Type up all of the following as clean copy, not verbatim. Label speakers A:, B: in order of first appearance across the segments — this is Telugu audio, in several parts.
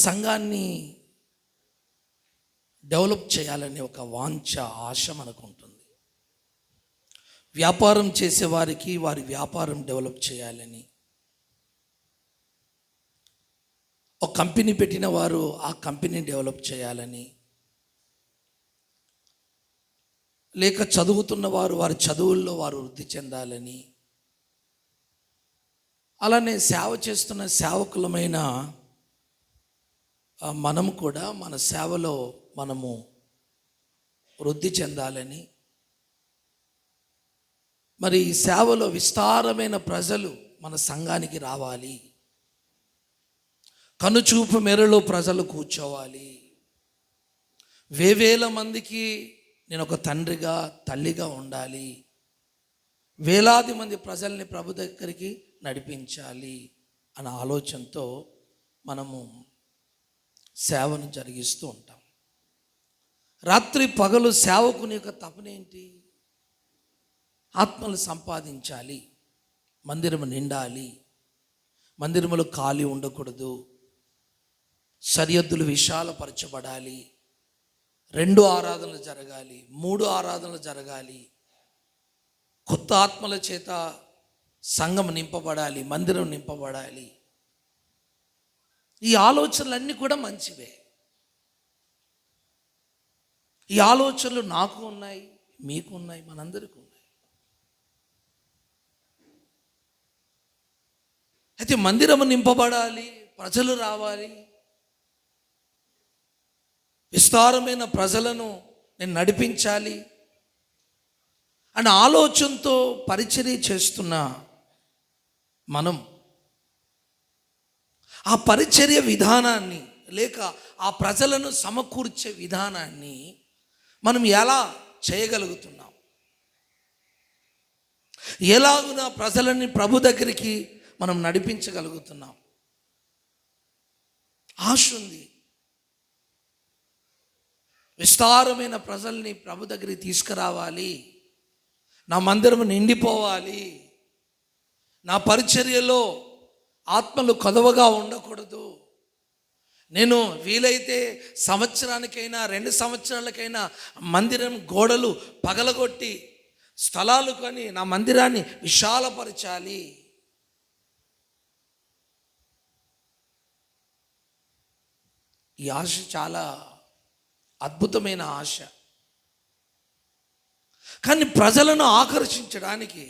A: సంఘాన్ని డెవలప్ చేయాలనే ఒక వాంఛ, ఆశ మనకు ఉంటుంది. వ్యాపారం చేసేవారికి వారి వ్యాపారం డెవలప్ చేయాలని, ఒక కంపెనీ పెట్టిన వారు ఆ కంపెనీ డెవలప్ చేయాలని, లేక చదువుతున్న వారు వారి చదువుల్లో వారు వృద్ధి చెందాలని, అలానే సేవ చేస్తున్న సేవకులమైన మనము కూడా మన సేవలో మనము వృద్ధి చెందాలని, మరి ఈ సేవలో విస్తారమైన ప్రజలు మన సంఘానికి రావాలి, కనుచూపు మేరలో ప్రజలు కూర్చోవాలి, వేవేల మందికి నేను ఒక తండ్రిగా తల్లిగా ఉండాలి, వేలాది మంది ప్రజల్ని ప్రభు దగ్గరికి నడిపించాలి అన్న ఆలోచనతో మనము సేవను జరిగిస్తూ ఉంటాం. రాత్రి పగలు సేవకుని యొక్క తపనేంటి? ఆత్మలు సంపాదించాలి, మందిరము నిండాలి, మందిరములు ఖాళీ ఉండకూడదు, సరిహద్దులు విశాలపరచబడాలి, 2 ఆరాధనలు జరగాలి, 3 ఆరాధనలు జరగాలి, కొత్త ఆత్మల చేత సంఘం నింపబడాలి, మందిరం నింపబడాలి. ఈ ఆలోచనలన్నీ కూడా మంచివే. ఈ ఆలోచనలు నాకు ఉన్నాయి, మీకు ఉన్నాయి, మనందరికీ ఉన్నాయి. అయితే మందిరము నింపబడాలి, ప్రజలు రావాలి, విస్తారమైన ప్రజలను నేను నడిపించాలి అనే ఆలోచనతో పరిచర్య చేస్తున్న మనం ఆ పరిచర్య విధానాన్ని, లేక ఆ ప్రజలను సమకూర్చే విధానాన్ని మనం ఎలా చేయగలుగుతున్నాం? ఎలాగున ప్రజలని ప్రభు దగ్గరికి మనం నడిపించగలుగుతున్నాం? ఆశ ఉంది, విస్తారమైన ప్రజల్ని ప్రభు దగ్గరికి తీసుకురావాలి, నా మందిరం నిండిపోవాలి, నా పరిచర్యలో ఆత్మలు కొదవగా ఉండకూడదు, నేను వీలైతే సంవత్సరానికైనా 2 సంవత్సరాలకైనా మందిరం గోడలు పగలగొట్టి స్థలాలు కొని నా మందిరాన్ని విశాలపరచాలి. ఈ ఆశ చాలా అద్భుతమైన ఆశ. కానీ ప్రజలను ఆకర్షించడానికి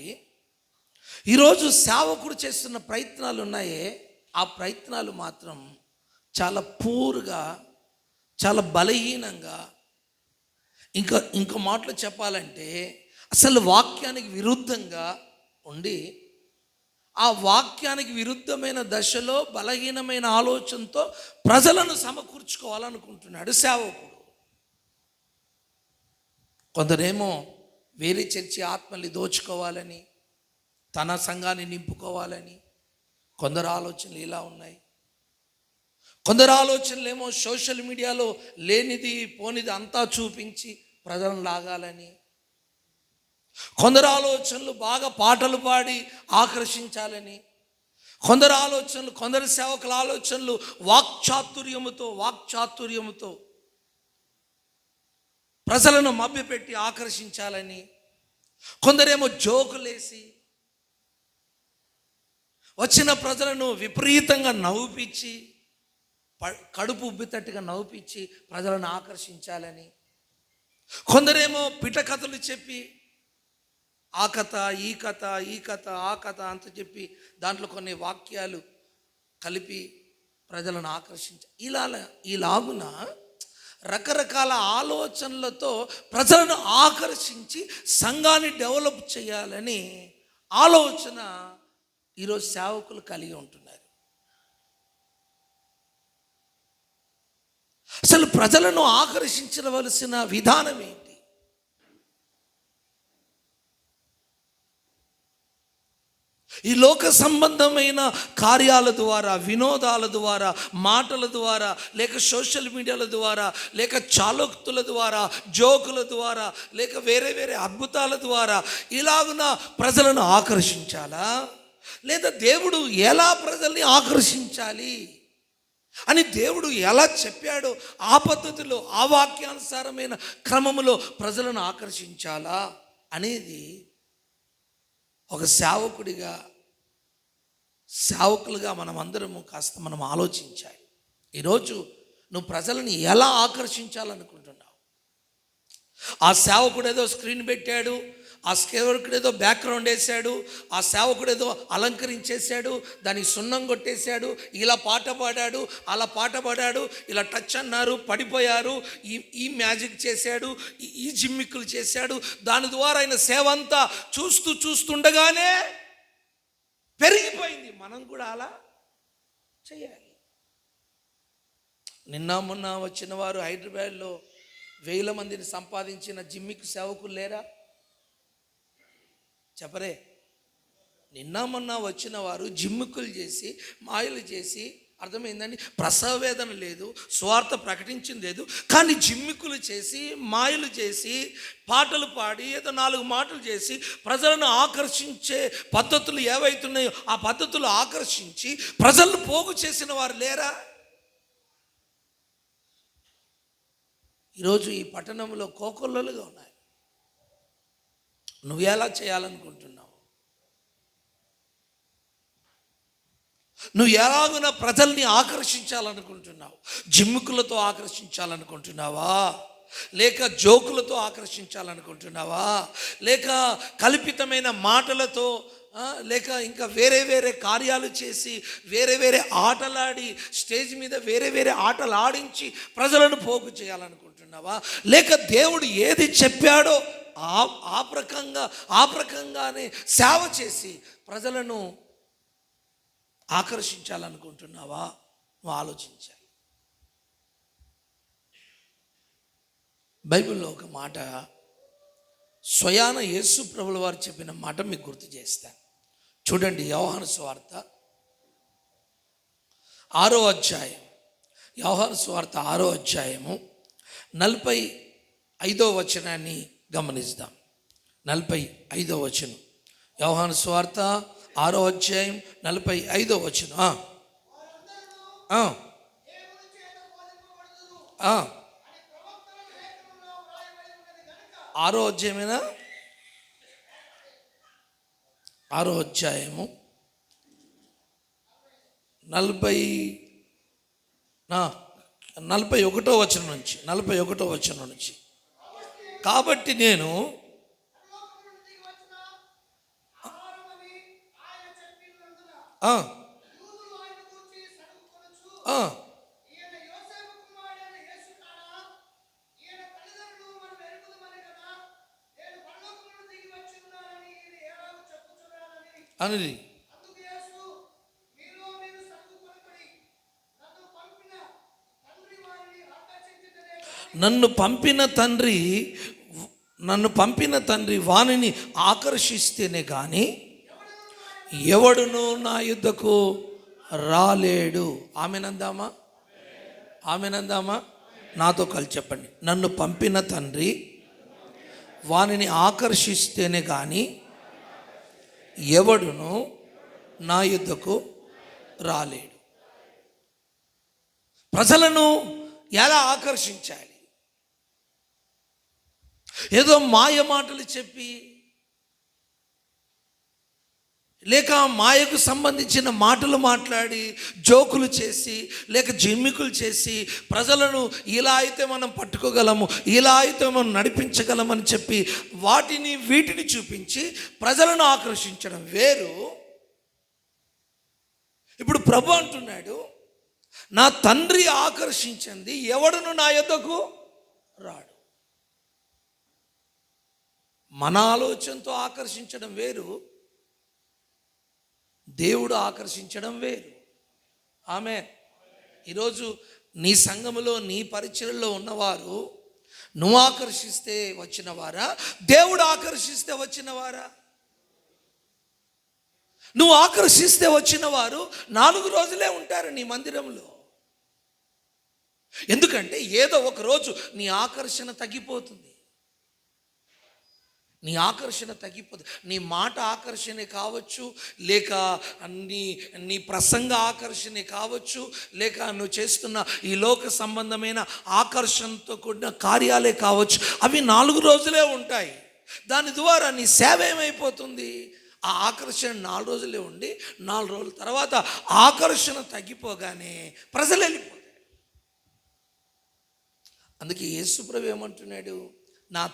A: ఈరోజు సేవకుడు చేస్తున్న ప్రయత్నాలు ఉన్నాయే, ఆ ప్రయత్నాలు మాత్రం చాలా పూర్గా, చాలా బలహీనంగా, ఇంకో మాటలు చెప్పాలంటే అసలు వాక్యానికి విరుద్ధంగా ఉండి, ఆ వాక్యానికి విరుద్ధమైన దశలో బలహీనమైన ఆలోచనతో ప్రజలను సమకూర్చుకోవాలనుకుంటున్నాడు సేవకుడు. కొందరేమో వేరే చర్చి ఆత్మల్ని దోచుకోవాలని, తన సంఘాన్ని నింపుకోవాలని కొందరు ఆలోచనలు ఇలా ఉన్నాయి. కొందరు ఆలోచనలు ఏమో సోషల్ మీడియాలో లేనిది పోనిది అంతా చూపించి ప్రజలను లాగాలని, కొందరు ఆలోచనలు బాగా పాటలు పాడి ఆకర్షించాలని, కొందరు ఆలోచనలు, కొందరు సేవకుల ఆలోచనలు వాక్చాతుర్యముతో ప్రజలను మభ్యపెట్టి ఆకర్షించాలని, కొందరేమో జోకులేసి వచ్చిన ప్రజలను విపరీతంగా నవ్వుపిచ్చి, కడుపు ఉబ్బితట్టుగా నవ్వుపిచ్చి ప్రజలను ఆకర్షించాలని, కొందరేమో పిటకథలు చెప్పి ఆ కథ ఈ కథ ఆ కథ అంత చెప్పి దాంట్లో కొన్ని వాక్యాలు కలిపి ప్రజలను ఇలాగున రకరకాల ఆలోచనలతో ప్రజలను ఆకర్షించి సంఘాన్ని డెవలప్ చేయాలని ఆలోచన ఈరోజు సేవకులు కలిగి ఉంటున్నారు. అసలు ప్రజలను ఆకర్షించవలసిన విధానం ఏంటి? ఈ లోక సంబంధమైన కార్యాల ద్వారా, వినోదాల ద్వారా, మాటల ద్వారా, లేక సోషల్ మీడియాల ద్వారా, లేక చాలోక్తుల ద్వారా, జోకుల ద్వారా, లేక వేరే వేరే అద్భుతాల ద్వారా ఇలాగున ప్రజలను ఆకర్షించాలా? లేదా దేవుడు ఎలా ప్రజల్ని ఆకర్షించాలి అని దేవుడు ఎలా చెప్పాడో ఆ పద్ధతిలో ఆ వాక్యానుసారమైన క్రమములో ప్రజలను ఆకర్షించాలా అనేది ఒక సేవకులుగా మనమందరము కాస్త మనం ఆలోచించాలి. ఈరోజు నువ్వు ప్రజలను ఎలా ఆకర్షించాలనుకుంటున్నావు? ఆ సేవకుడు ఏదో స్క్రీన్ పెట్టాడు, ఆ సేవకుడు ఏదో బ్యాక్గ్రౌండ్ వేసాడు, ఆ సేవకుడు ఏదో అలంకరించేశాడు, దానికి సున్నం కొట్టేశాడు, ఇలా పాట పాడాడు, అలా పాట పాడాడు, ఇలా టచ్ అన్నారు, పడిపోయారు, ఈ మ్యాజిక్ చేశాడు, ఈ జిమ్మిక్కులు చేశాడు. దాని ద్వారా ఆయన సేవ అంతా చూస్తుండగానే పెరిగిపోయింది. మనం కూడా అలా చేయాలి. నిన్న మొన్న వచ్చిన వారు హైదరాబాద్లో 1000 మందిని సంపాదించిన జిమ్మికి సేవకులు లేరా? చెప్పరే. నిన్న మొన్న వచ్చిన వారు జిమ్మిక్కులు చేసి మాయలు చేసి, అర్థమైందండి, ప్రసవ వేదన లేదు, స్వార్థ ప్రకటించింది లేదు, కానీ జిమ్మిక్కులు చేసి మాయలు చేసి పాటలు పాడి ఏదో 4 మాటలు చేసి ప్రజలను ఆకర్షించే పద్ధతులు ఏవైతున్నాయో ఆ పద్ధతులు ఆకర్షించి ప్రజలను పోగు చేసిన వారు లేరా? ఈరోజు ఈ పట్టణంలో కోకొల్లలుగా ఉన్నాయి. నువ్వు ఎలా చేయాలనుకుంటున్నావు? నువ్వు ఎలాగున ప్రజల్ని ఆకర్షించాలనుకుంటున్నావు? జిమ్ముకులతో ఆకర్షించాలనుకుంటున్నావా? లేక జోకులతో ఆకర్షించాలనుకుంటున్నావా? లేక కల్పితమైన మాటలతో, లేక ఇంకా వేరే కార్యాలు చేసి వేరే ఆటలాడి స్టేజ్ మీద వేరే ఆటలు ఆడించి ప్రజలను పోగు చేయాలనుకుంటున్నావా? లేక దేవుడు ఏది చెప్పాడో ఆ ప్రకంగానే సేవ చేసి ప్రజలను ఆకర్షించాలనుకుంటున్నావా? నువ్వు ఆలోచించాలి. బైబిల్లో ఒక మాట, స్వయాన యేసు ప్రభుల వారు చెప్పిన మాట మీకు గుర్తు చేస్తాను. చూడండి, యోహాను సువార్త 6వ అధ్యాయం, యోహాను సువార్త 6వ అధ్యాయము 45వ వచనాన్ని గమనిద్దాం. 45వ వచనం, యోహాను సువార్త 6వ అధ్యాయం 45వ వచనం. 6వ అధ్యాయమేనా? 6వ అధ్యాయము 41వ వచనం నుంచి. కాబట్టి నేను అనేది నన్ను పంపిన తండ్రి వానిని ఆకర్షిస్తేనే కానీ ఎవడును నా యుద్ధకు రాలేడు. ఆమెనందామా? నాతో కలిసి చెప్పండి. నన్ను పంపిన తండ్రి వానిని ఆకర్షిస్తేనే కానీ ఎవడును నా యుద్ధకు రాలేడు. ప్రజలను ఎలా ఆకర్షించాలి? ఏదో మాయ మాటలు చెప్పి, లేక మాయకు సంబంధించిన మాటలు మాట్లాడి జోకులు చేసి, లేక జిమ్మికులు చేసి ప్రజలను ఇలా అయితే మనం పట్టుకోగలము, ఇలా అయితే మనం నడిపించగలమని చెప్పి వీటిని చూపించి ప్రజలను ఆకర్షించడం వేరు. ఇప్పుడు ప్రభు అంటున్నాడు, నా తండ్రి ఆకర్షించింది ఎవడును నా యొద్దకు రాడు. మన ఆలోచనతో ఆకర్షించడం వేరు, దేవుడు ఆకర్షించడం వేరు. ఆమేన్. ఈరోజు నీ సంఘములో నీ పరిచర్యలో ఉన్నవారు నువ్వు ఆకర్షిస్తే వచ్చినవారా, దేవుడు ఆకర్షిస్తే వచ్చినవారా? నువ్వు ఆకర్షిస్తే వచ్చిన వారు 4 రోజులే ఉంటారు నీ మందిరంలో. ఎందుకంటే ఏదో ఒక రోజు నీ ఆకర్షణ తగ్గిపోతుంది. నీ ఆకర్షణ తగ్గిపోతుంది. నీ మాట ఆకర్షణే కావచ్చు, లేక నీ నీ ప్రసంగ ఆకర్షణే కావచ్చు, లేక నువ్వు చేస్తున్న ఈ లోక సంబంధమైన ఆకర్షణతో కూడిన కార్యాలే కావచ్చు. అవి 4 రోజులే ఉంటాయి. దాని ద్వారా నీ సేవ ఏమైపోతుంది? ఆ ఆకర్షణ 4 రోజులే ఉండి 4 రోజుల తర్వాత ఆకర్షణ తగ్గిపోగానే ప్రజలు వెళ్ళిపోతారు. అందుకే యేసుప్రభు ఏమంటున్నాడు? నా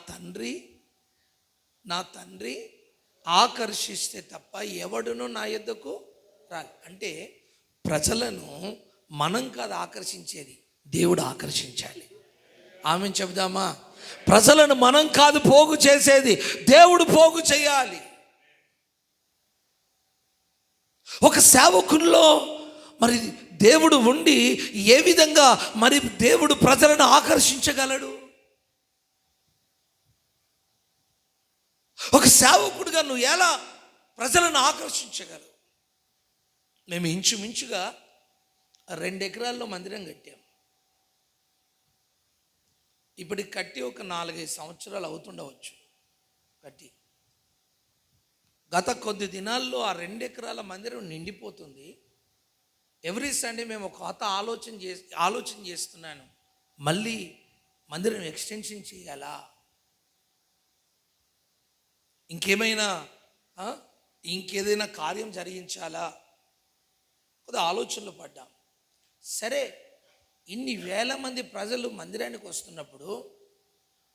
A: తండ్రి ఆకర్షిస్తే తప్ప ఎవడునూ నా యొద్దకు రాలి. అంటే ప్రజలను మనం కాదు ఆకర్షించేది, దేవుడు ఆకర్షించాలి. ఆమె చెబుదామా? ప్రజలను మనం కాదు పోగు చేసేది, దేవుడు పోగు చేయాలి. ఒక సేవకుల్లో మరి దేవుడు ఉండి ఏ విధంగా మరి దేవుడు ప్రజలను ఆకర్షించగలడు? ఒక సేవకుడిగా నువ్వు ఎలా ప్రజలను ఆకర్షించగలవు? మేము ఇంచుమించుగా 2 ఎకరాల్లో మందిరం కట్టాం. ఇప్పటికి కట్టి ఒక 4-5 సంవత్సరాలు అవుతుండవచ్చు. కట్టి గత కొద్ది దినాల్లో ఆ 2 ఎకరాల మందిరం నిండిపోతుంది. ఎవ్రీ సండే మేము ఒక కొత్త ఆలోచన చేస్తున్నాను, మళ్ళీ మందిరం ఎక్స్టెన్షన్ చేయాలా, ఇంకేదైనా కార్యం జరిగించాలా, కొద్ది ఆలోచనలు పడ్డాం. సరే, ఇన్ని వేల మంది ప్రజలు మందిరానికి వస్తున్నప్పుడు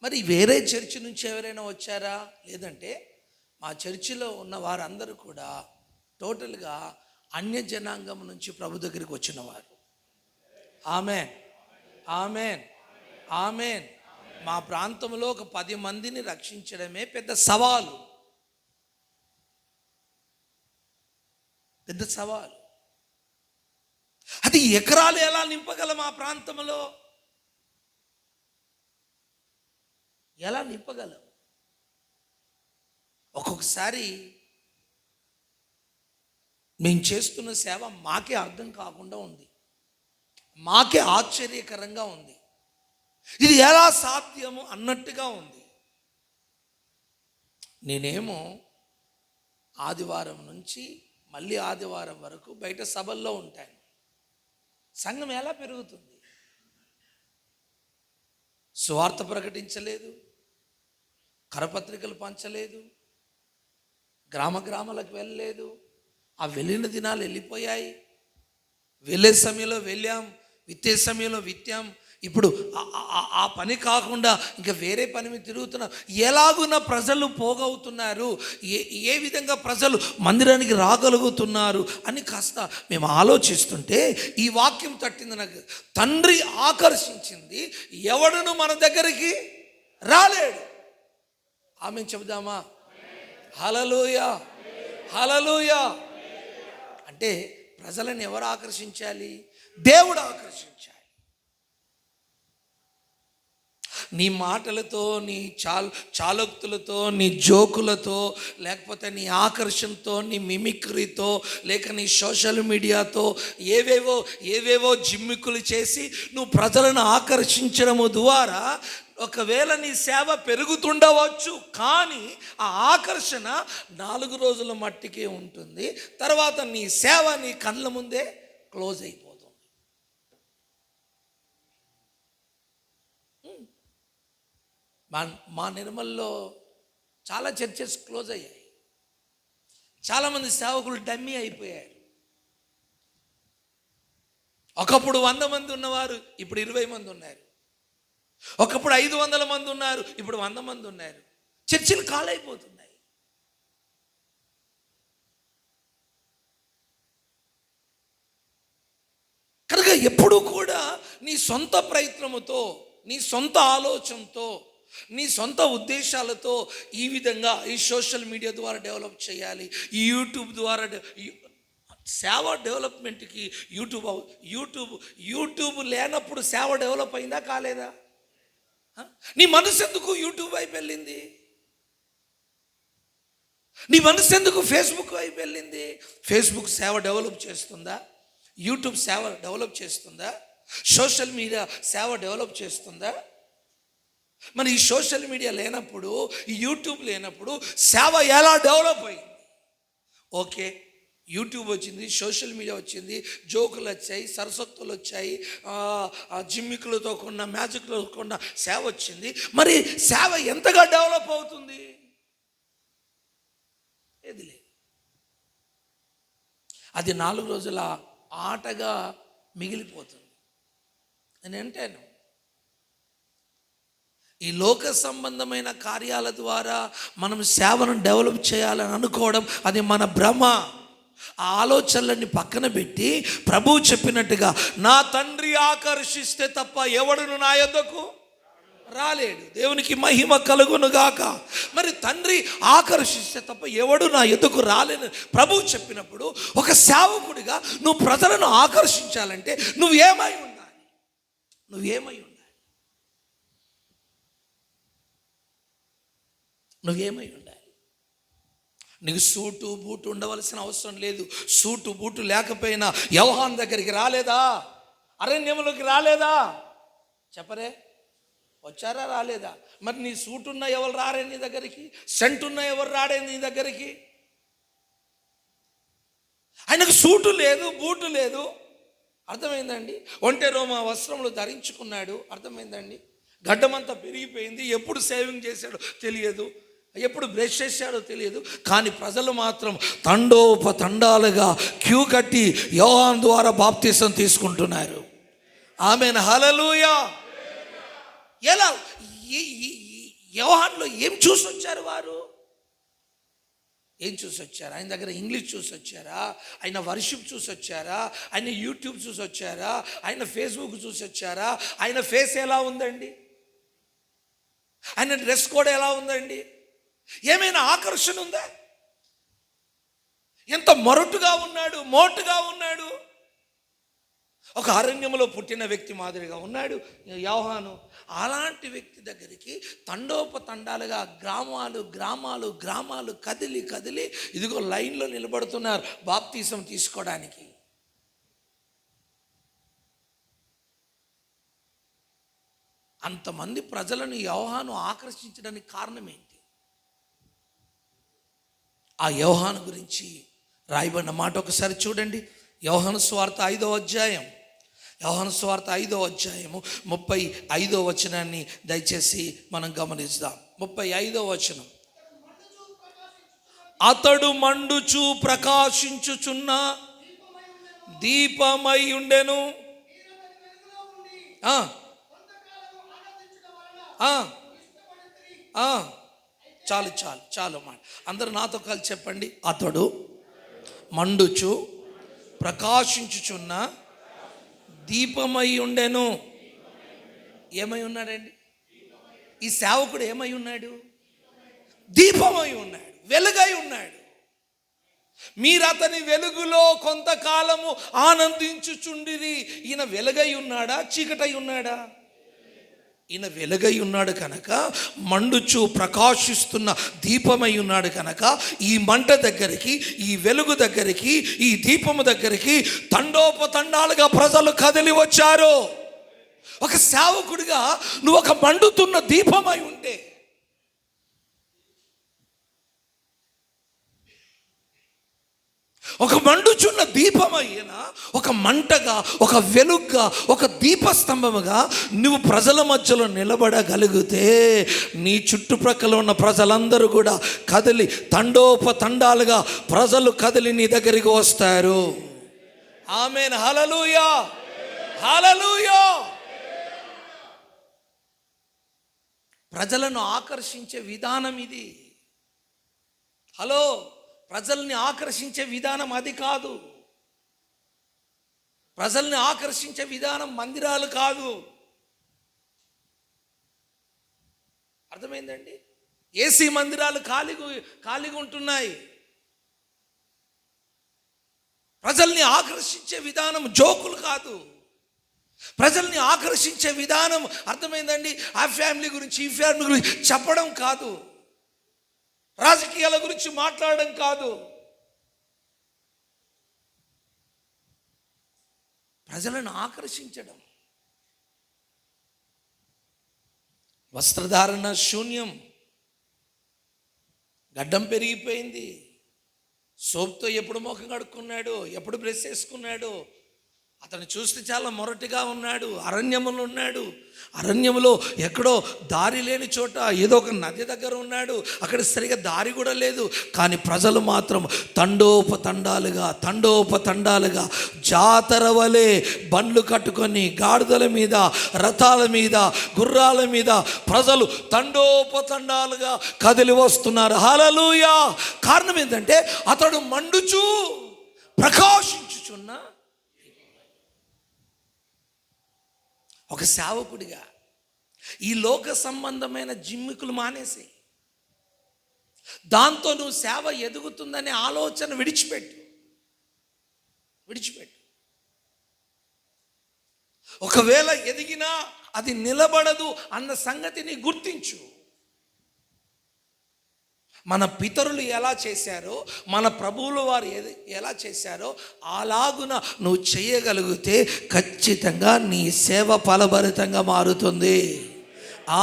A: మరి వేరే చర్చి నుంచి ఎవరైనా వచ్చారా? లేదంటే మా చర్చిలో ఉన్న వారందరూ కూడా టోటల్గా అన్య జనాంగం నుంచి ప్రభు దగ్గరికి వచ్చిన వారు. ఆమేన్, ఆమేన్, ఆమేన్. మా ప్రాంతంలో ఒక 10 మందిని రక్షించడమే పెద్ద సవాలు. అది ఎకరాలు ఎలా నింపగలం? ఆ ప్రాంతంలో ఎలా నింపగలం? ఒక్కొక్కసారి మేము చేస్తున్న సేవ మాకే అర్థం కాకుండా ఉంది, మాకే ఆశ్చర్యకరంగా ఉంది. ఇది ఎలా సాధ్యము అన్నట్టుగా ఉంది. నేనేమో ఆదివారం నుంచి మళ్ళీ ఆదివారం వరకు బయట సభల్లో ఉంటాను. సంఘం ఎలా పెరుగుతుంది? సువార్త ప్రకటించలేదు, కరపత్రికలు పంచలేదు, గ్రామాలకు వెళ్ళలేదు. ఆ వెళ్ళిన దినాలు వెళ్ళిపోయాయి. వెళ్ళే సమయంలో వెళ్ళాం, విత్తే సమయంలో విత్తాం. ఇప్పుడు ఆ పని కాకుండా ఇంకా వేరే పని మీద తిరుగుతున్నారు. ఎలాగున్న ప్రజలు పోగవుతున్నారు, ఏ విధంగా ప్రజలు మందిరానికి రాగలుగుతున్నారు అని కాస్త మేము ఆలోచిస్తుంటే ఈ వాక్యం తట్టింది నాకు. తండ్రి ఆకర్షించింది, ఎవడును మన దగ్గరికి రాలేడు. ఆమె చెబుదామా? హల్లెలూయా, హల్లెలూయా. అంటే ప్రజలను ఎవరు ఆకర్షించాలి? దేవుడు ఆకర్షించాలి. నీ మాటలతో, నీ చాలోక్తులతో, నీ జోకులతో, లేకపోతే నీ ఆకర్షణతో, నీ మిమిక్రీతో, లేక నీ సోషల్ మీడియాతో ఏవేవో జిమ్మికులు చేసి నువ్వు ప్రజలను ఆకర్షించడము ద్వారా ఒకవేళ నీ సేవ పెరుగుతుండవచ్చు, కానీ ఆ ఆకర్షణ 4 రోజుల మట్టికే ఉంటుంది. తర్వాత నీ సేవ నీ కళ్ళ ముందే క్లోజ్ అయిపోతుంది. మా నిర్మల్లో చాలా చర్చెస్ క్లోజ్ అయ్యాయి. చాలామంది సేవకులు డమ్మీ అయిపోయారు. ఒకప్పుడు 100 మంది ఉన్నవారు ఇప్పుడు 20 మంది ఉన్నారు. ఒకప్పుడు 500 మంది ఉన్నారు, ఇప్పుడు 100 మంది ఉన్నారు. చర్చిలు ఖాళైపోతున్నాయి. కనుక ఎప్పుడూ కూడా నీ సొంత ప్రయత్నముతో, నీ సొంత ఆలోచనతో, నీ సొంత ఉద్దేశాలతో ఈ విధంగా ఈ సోషల్ మీడియా ద్వారా డెవలప్ చేయాలి, ఈ యూట్యూబ్ ద్వారా సేవ డెవలప్మెంట్కి యూట్యూబ్ లేనప్పుడు సేవ డెవలప్ అయిందా కాలేదా? నీ మనసు ఎందుకు యూట్యూబ్ వైపు వెళ్ళింది? నీ మనసు ఎందుకు ఫేస్బుక్ వైపు వెళ్ళింది? ఫేస్బుక్ సేవ డెవలప్ చేస్తుందా? యూట్యూబ్ సేవ డెవలప్ చేస్తుందా? సోషల్ మీడియా సేవ డెవలప్ చేస్తుందా? మరి ఈ సోషల్ మీడియా లేనప్పుడు, ఈ యూట్యూబ్ లేనప్పుడు సేవ ఎలా డెవలప్ అయింది? ఓకే, యూట్యూబ్ వచ్చింది, సోషల్ మీడియా వచ్చింది, జోకులు వచ్చాయి, సరస్వక్తులు వచ్చాయి, జిమ్మికులతో కొన్న మ్యాజిక్లతో కొన్న సేవ వచ్చింది. మరి సేవ ఎంతగా డెవలప్ అవుతుంది? ఏది లేదు. అది 4 రోజుల ఆటగా మిగిలిపోతుంది. నేను అంటాను, ఈ లోక సంబంధమైన కార్యాల ద్వారా మనం సేవను డెవలప్ చేయాలని అనుకోవడం అది మన భ్రమ. ఆ ఆలోచనలన్నీ పక్కన పెట్టి ప్రభువు చెప్పినట్టుగా, నా తండ్రి ఆకర్షిస్తే తప్ప ఎవడును నా యొద్దకు రాలేడు. దేవునికి మహిమ కలుగును గాక. మరి తండ్రి ఆకర్షిస్తే తప్ప ఎవడు నా యొద్దకు రాలేను ప్రభువు చెప్పినప్పుడు, ఒక సేవకుడిగా నువ్వు ప్రజలను ఆకర్షించాలంటే నువ్వేమై ఉండాలి? నువ్వేమై ఉండాలి? నువ్వేమై ఉండాలి? నీకు సూటు బూటు ఉండవలసిన అవసరం లేదు. సూటు బూటు లేకపోయినా యోహాను దగ్గరికి రాలేదా? అరణ్యములోకి రాలేదా? చెప్పరే, వచ్చారా? రాలేదా? మరి నీ సూట్ ఉన్న ఎవరు రారే నీ దగ్గరికి? సెంట్ ఉన్న ఎవరు రాడే నీ దగ్గరికి? ఆయనకు సూటు లేదు, బూటు లేదు. అర్థమైందండి? ఒంటె రోమ వస్త్రములు ధరించుకున్నాడు. అర్థమైందండి? గడ్డమంతా పెరిగిపోయింది. ఎప్పుడు సేవింగ్ చేశాడో తెలియదు, ఎప్పుడు బ్రష్ చేశాడో తెలియదు. కానీ ప్రజలు మాత్రం తండోపతండాలుగా క్యూ కట్టి యోహాను ద్వారా బాప్తిసం తీసుకుంటున్నారు. ఆమేన్, హల్లెలూయా. ఎలా? యోహానులో ఏం చూసి వచ్చారు వారు? ఏం చూసి వచ్చారు? ఆయన దగ్గర ఇంగ్లీష్ చూసి వచ్చారా? ఆయన వర్షిప్ చూసి వచ్చారా? ఆయన యూట్యూబ్ చూసి వచ్చారా? ఆయన ఫేస్బుక్ చూసి వచ్చారా? ఆయన ఫేస్ ఎలా ఉందండి? ఆయన డ్రెస్ కోడ్ ఎలా ఉందండి? ఏమైనా ఆకర్షణ ఉందా? ఎంత మొరటుగా ఉన్నాడు, మోటుగా ఉన్నాడు. ఒక అరణ్యంలో పుట్టిన వ్యక్తి మాదిరిగా ఉన్నాడు యోహాను. అలాంటి వ్యక్తి దగ్గరికి తండోపతండాలుగా గ్రామాలు గ్రామాలు గ్రామాలు కదిలి కదిలి ఇదిగో లైన్లో నిలబడుతున్నారు బాప్తీసం తీసుకోవడానికి. అంతమంది ప్రజలను యోహాను ఆకర్షించడానికి కారణం ఏంటి? ఆ యోహాను గురించి రాయబడిన మాట ఒకసారి చూడండి. యోహాను సువార్త 5వ అధ్యాయం, యోహాను సువార్త 5వ అధ్యాయము 35వ వచనాన్ని దయచేసి మనం గమనిద్దాం. 35వ వచనం, అతడు మండుచు ప్రకాశించుచున్న దీపమై ఉండెను. చాలు చాలు చాలు మాట. అందరూ నాతో కలిసి చెప్పండి. అతడు మండుచు ప్రకాశించుచున్న దీపమై ఉండెను. ఏమై ఉన్నాడండి? ఈ సేవకుడు ఏమై ఉన్నాడు? దీపమై ఉన్నాడు, వెలుగై ఉన్నాడు. మీరు అతని వెలుగులో కొంతకాలము ఆనందించుచుండిరి. ఈయన వెలుగై ఉన్నాడా, చీకటై ఉన్నాడా? ఈయన వెలుగై ఉన్నాడు కనుక, మండుచు ప్రకాశిస్తున్న దీపమై ఉన్నాడు కనుక, ఈ మంట దగ్గరికి, ఈ వెలుగు దగ్గరికి, ఈ దీపము దగ్గరికి తండోపతండాలుగా ప్రజలు కదిలి వచ్చారు. ఒక సేవకుడిగా నువ్వు ఒక మండుతున్న దీపమై ఉంటే, ఒక మండుచున్న దీపమైన, ఒక మంటగా, ఒక వెలుగ్గా, ఒక దీపస్తంభముగా నువ్వు ప్రజల మధ్యలో నిలబడగలిగితే నీ చుట్టుప్రక్కల ఉన్న ప్రజలందరూ కూడా కదిలి తండోపతండాలుగా ప్రజలు కదిలి నీ దగ్గరికి వస్తారు. ఆమేన్, హల్లెలూయా, హల్లెలూయా. ప్రజలను ఆకర్షించే విధానం ఇది. హలో, ప్రజల్ని ఆకర్షించే విధానం అది కాదు. ప్రజల్ని ఆకర్షించే విధానం మందిరాలు కాదు. అర్థమైందండి? ఏసీ మందిరాలు ఖాళీగా ఉంటున్నాయి. ప్రజల్ని ఆకర్షించే విధానం జోకులు కాదు. ప్రజల్ని ఆకర్షించే విధానం, అర్థమైందండి, ఆ ఫ్యామిలీ గురించి ఈ ఫ్యామిలీ గురించి చెప్పడం కాదు, రాజకీయాల గురించి మాట్లాడడం కాదు. ప్రజలను ఆకర్షించడం. వస్త్రధారణ శూన్యం, గడ్డం పెరిగిపోయింది. సోప్తో ఎప్పుడు ముఖం కడుక్కున్నాడు, ఎప్పుడు బ్రష్ చేసుకున్నాడు? అతను చూస్తే చాలా మొరటిగా ఉన్నాడు. అరణ్యములో ఉన్నాడు. అరణ్యములో ఎక్కడో దారి లేని చోట ఏదో ఒక నది దగ్గర ఉన్నాడు. అక్కడ సరిగా దారి కూడా లేదు. కానీ ప్రజలు మాత్రం తండోపతండాలుగా జాతర వలె బండ్లు కట్టుకొని గాడిదల మీద, రథాల మీద, గుర్రాల మీద ప్రజలు తండోపతండాలుగా కదిలి వస్తున్నారు. హల్లెలూయా! కారణం ఏంటంటే అతడు మండుచు ప్రకాశించుచున్న ఒక సేవకుడిగా ఈ లోక సంబంధమైన జిమ్మికులు మానేసి, దాంతో నువ్వు సేవ ఎదుగుతుందనే ఆలోచన విడిచిపెట్టు. ఒకవేళ ఎదిగినా అది నిలబడదు అన్న సంగతిని గుర్తించు. మన పితరులు ఎలా చేశారో, మన ప్రభువులు వారు ఎలా చేశారో అలాగున నువ్వు చేయగలిగితే ఖచ్చితంగా నీ సేవ ఫలభరితంగా మారుతుంది.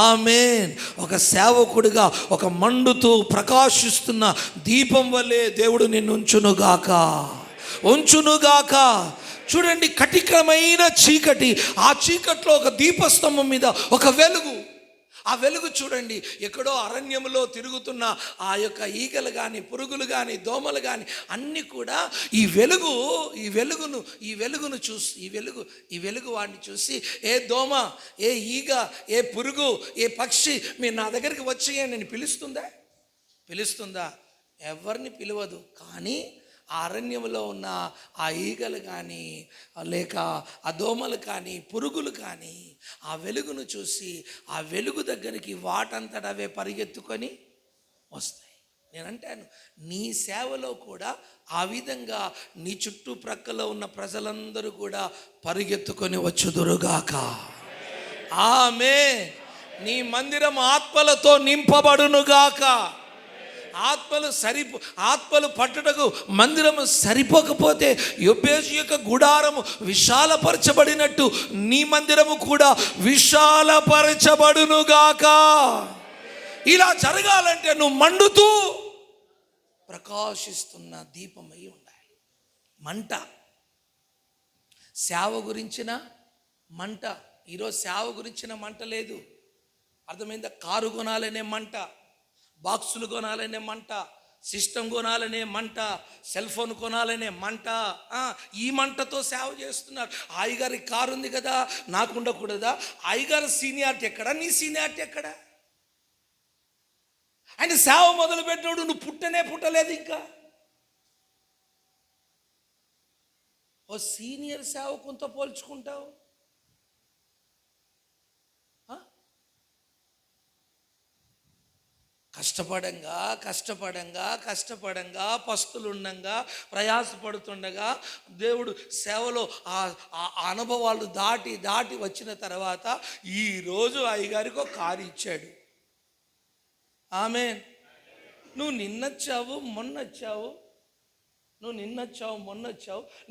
A: ఆమేన్. ఒక సేవకుడిగా ఒక మండుతూ ప్రకాశిస్తున్న దీపం వల్లే దేవుడు నిన్ను ఉంచునుగాక. చూడండి, కఠినమైన చీకటి, ఆ చీకట్లో ఒక దీపస్తంభం మీద ఒక వెలుగు. ఆ వెలుగు చూడండి, ఎక్కడో అరణ్యంలో తిరుగుతున్న ఆ యొక్క ఈగలు కానీ, పురుగులు కానీ, దోమలు కానీ అన్నీ కూడా ఈ వెలుగును చూసి ఈ వెలుగు వాడిని చూసి, ఏ దోమ, ఏ ఈగ, ఏ పురుగు, ఏ పక్షి మీరు నా దగ్గరికి వచ్చేయండి నేను పిలుస్తుందా? ఎవరిని పిలవదు. కానీ ఆ అరణ్యంలో ఉన్న ఆ ఈగలు కానీ, లేక ఆ దోమలు కానీ, పురుగులు కానీ ఆ వెలుగును చూసి ఆ వెలుగు దగ్గరికి వాటంతట అవే పరిగెత్తుకొని వస్తాయి. నేనంటాను, నీ సేవలో కూడా ఆ విధంగా నీ చుట్టుప్రక్కల ఉన్న ప్రజలందరూ కూడా పరిగెత్తుకొని వచ్చుదురుగాక. ఆమేన్. నీ మందిరం ఆత్మలతో నింపబడునుగాక. ఆత్మలు పట్టుటకు మందిరము సరిపోకపోతే యొబ్బేజు యొక్క గుడారము విశాలపరచబడినట్టు నీ మందిరము కూడా విశాలపరచబడునుగాక. ఇలా జరగాలంటే నువ్వు మండుతూ ప్రకాశిస్తున్న దీపమై ఉండాలి. మంట, సేవ గురించిన మంట. ఈరోజు సేవ గురించిన మంట లేదు. అర్థమైందా? కారు కొనాలనే మంట, బాక్సులు కొనాలనే మంట, సిస్టమ్ కొనాలనే మంట, సెల్ ఫోన్ కొనాలనే మంట. ఈ మంటతో సేవ చేస్తున్నారు. అయ్యగారి కారు ఉంది కదా, నాకు ఉండకూడదా? అయ్యగారి సీనియారిటీ ఎక్కడ, నీ సీనియారిటీ ఎక్కడ? ఆయన సేవ మొదలు పెట్టినప్పుడు నువ్వు పుట్టలేదు ఇంకా. ఓ సీనియర్ సేవకునితో పోల్చుకుంటావు. కష్టపడంగా పస్తులుండగా ప్రయాసపడుతుండగా దేవుడు సేవలో ఆ అనుభవాలు దాటి వచ్చిన తర్వాత ఈరోజు అయ్యగారికి ఒక కారు ఇచ్చాడు. ఆమేన్. నువ్వు నిన్నొచ్చావు మొన్నొచ్చావు.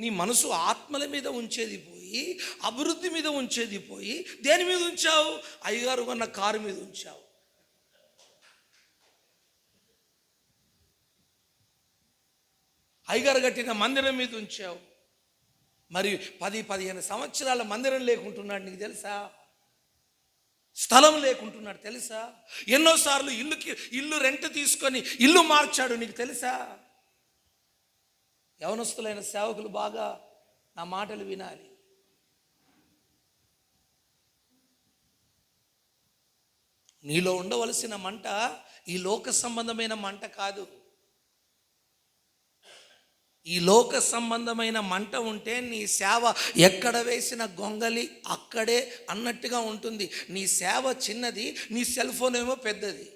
A: నీ మనసు ఆత్మల మీద ఉంచేది పోయి, అభివృద్ధి మీద ఉంచేది పోయి, దేని మీద ఉంచావు? అయ్యగారు కొన్న కారు మీద ఉంచావు. అయ్యగారు కట్టిన మందిరం మీద ఉంచావు. మరి 10-15 సంవత్సరాల మందిరం లేకుంటున్నాడు, నీకు తెలుసా? స్థలం లేకుంటున్నాడు, తెలుసా? ఎన్నోసార్లు ఇల్లు రెంట్ తీసుకొని ఇల్లు మార్చాడు, నీకు తెలుసా? యవనస్తులైన సేవకులు బాగా నా మాటలు వినాలి. నీలో ఉండవలసిన మంట ఈ లోక సంబంధమైన మంట కాదు. ఈ లోక సంబంధమైన మంట ఉంటే నీ సేవ ఎక్కడ వేసిన గొంగలి అక్కడే అన్నట్టుగా ఉంటుంది. నీ సేవ చిన్నది, నీ సెల్ ఫోన్ ఏమో పెద్దది.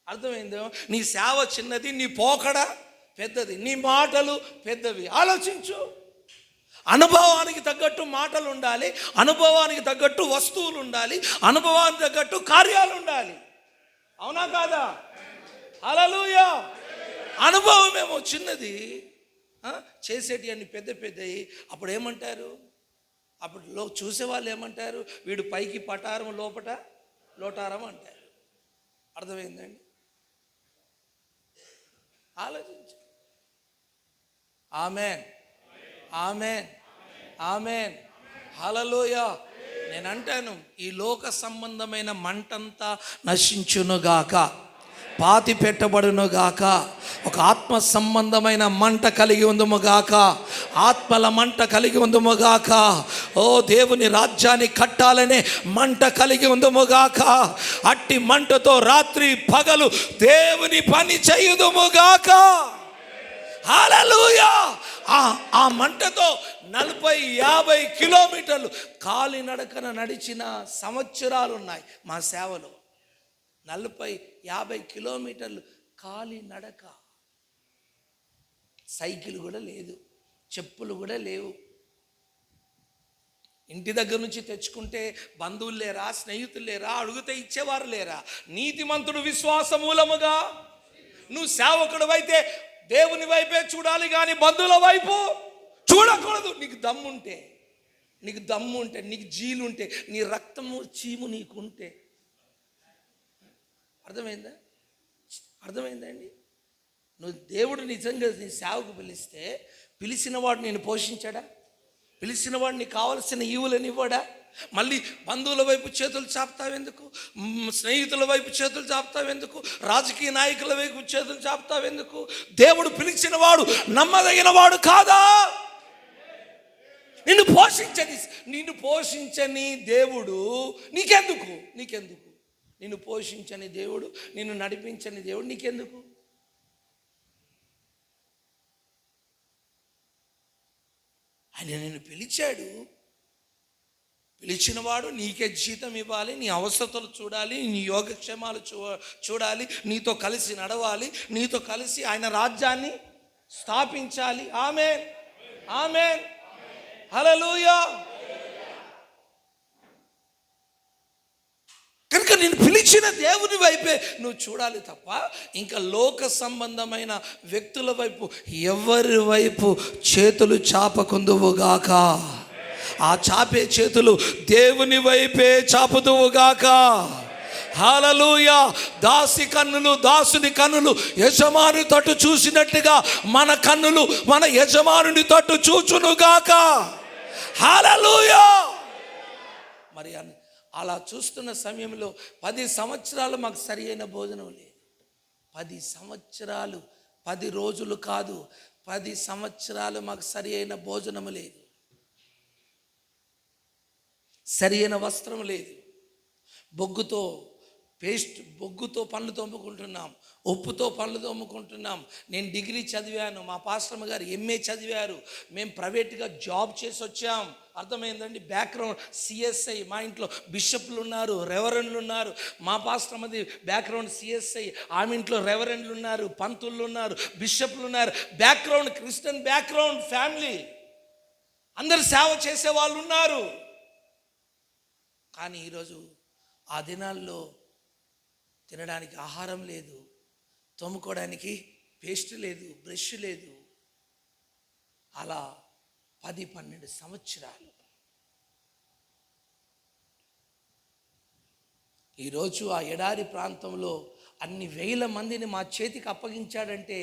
A: అర్థమైందో? నీ సేవ చిన్నది, నీ పోకడ పెద్దది, నీ మాటలు పెద్దవి. ఆలోచించు. అనుభవానికి తగ్గట్టు మాటలు ఉండాలి, అనుభవానికి తగ్గట్టు వస్తువులు ఉండాలి, అనుభవానికి తగ్గట్టు కార్యాలు ఉండాలి. అవునా కాదా? హల్లెలూయా. అనుభవం ఏమో చిన్నది, చేసేటి అన్ని పెద్దవి. అప్పుడు ఏమంటారు? అప్పుడు చూసేవాళ్ళు ఏమంటారు, వీడు పైకి పటారం లోపట లోటారం అంటారు. అర్థమైందండి? ఆలోచించు. ఆమేన్, ఆమేన్, ఆమేన్, హల్లెలూయా. నేను అంటాను, ఈ లోక సంబంధమైన మంటంతా నశించునుగాక, పాతి పెట్టబడునుగాక. ఒక ఆత్మ సంబంధమైన మంట కలిగి ఉందుముగాక, ఆత్మల మంట కలిగి ఉందుముగాక. ఓ దేవుని రాజ్యాన్ని కట్టాలనే మంట కలిగి ఉందుముగాక. అట్టి మంటతో రాత్రి పగలు దేవుని పని చేయుదుముగాక. హల్లెలూయా. ఆ మంటతో 40-50 కిలోమీటర్లు కాలినడకన నడిచిన సంవత్సరాలు ఉన్నాయి మా సేవలో. 40-50 కిలోమీటర్లు కాలినడక. సైకిల్ కూడా లేదు, చెప్పులు కూడా లేవు. ఇంటి దగ్గర నుంచి తెచ్చుకుంటే బంధువులు లేరా, స్నేహితులు లేరా, అడిగితే ఇచ్చేవారు లేరా? నీతిమంతుడు విశ్వాస మూలముగా. నువ్వు సేవకుడు అయితే దేవుని వైపే చూడాలి, కానీ బంధువుల వైపు చూడకూడదు. నీకు దమ్ముంటే, నీకు జీలుంటే, నీ రక్తము చీము నీకుంటే. అర్థమైందండి? నువ్వు దేవుడు నిజంగా నీ సేవకు పిలిచినవాడు నేను పోషించాడా? పిలిచినవాడు నీకు కావలసిన ఈవులని ఇవ్వడా? మళ్ళీ బంధువుల వైపు చేతులు చాపుతావెందుకు? స్నేహితుల వైపు చేతులు చాపుతావెందుకు? రాజకీయ నాయకుల వైపు చేతులు చాపుతావెందుకు? దేవుడు పిలిచిన వాడు నమ్మదగిన వాడు కాదా? నిన్ను పోషించని దేవుడు నీకెందుకు? నిన్ను పోషించని దేవుడు, నిన్ను నడిపించని దేవుడు నీకెందుకు? ఆయన నిన్ను పిలిచినవాడు నీకే జీతం ఇవ్వాలి, నీ అవసరతలు చూడాలి, నీ యోగక్షేమాలు చూడాలి, నీతో కలిసి నడవాలి, నీతో కలిసి ఆయన రాజ్యాన్ని స్థాపించాలి. ఆమేన్, ఆమేన్, హల్లెలూయా. కనుక నేను పిలిచిన దేవుని వైపే నువ్వు చూడాలి తప్ప ఇంకా లోక సంబంధమైన వ్యక్తుల వైపు ఎవరి వైపు చేతులు చాపకుందువుగాక. ఆ చాపే చేతులు దేవుని వైపే చాపుదువుగాక. హల్లెలూయా. దాసుని కన్నులు యజమాని తట్టు చూసినట్టుగా మన కన్నులు మన యజమానుని తట్టు చూచునుగాక. హల్లెలూయా. మరి అలా చూస్తున్న సమయంలో 10 సంవత్సరాలు మాకు సరి అయిన భోజనం లేదు. 10 సంవత్సరాలు, 10 రోజులు కాదు, 10 సంవత్సరాలు మాకు సరి అయిన భోజనం లేదు, సరి అయిన వస్త్రం లేదు. బొగ్గుతో పళ్ళు తోముకుంటున్నాం, ఉప్పుతో పళ్ళు తోముకుంటున్నాం. నేను డిగ్రీ చదివాను, మా పాస్టర్మ గారు MA చదివారు, మేము ప్రైవేట్గా జాబ్ చేసి వచ్చాం. అర్థమైందండి? బ్యాక్గ్రౌండ్ CSI, మా ఇంట్లో బిషప్లు ఉన్నారు, రెవరెండ్లు ఉన్నారు. మా పాస్టర్మది బ్యాక్గ్రౌండ్ CSI, ఆమె ఇంట్లో రెవరెండ్లు ఉన్నారు, పంతులు ఉన్నారు, బిషప్లు ఉన్నారు. బ్యాక్గ్రౌండ్ క్రిస్టియన్ బ్యాక్గ్రౌండ్ ఫ్యామిలీ, అందరు సేవ చేసే వాళ్ళు ఉన్నారు. కానీ ఈరోజు ఆ దినాల్లో తినడానికి ఆహారం లేదు, తోముకోవడానికి పేస్ట్ లేదు, బ్రష్ లేదు. అలా 10-12 సంవత్సరాలు. ఈరోజు ఆ ఎడారి ప్రాంతంలో అన్ని వేల మందిని మా చేతికి అప్పగించాడంటే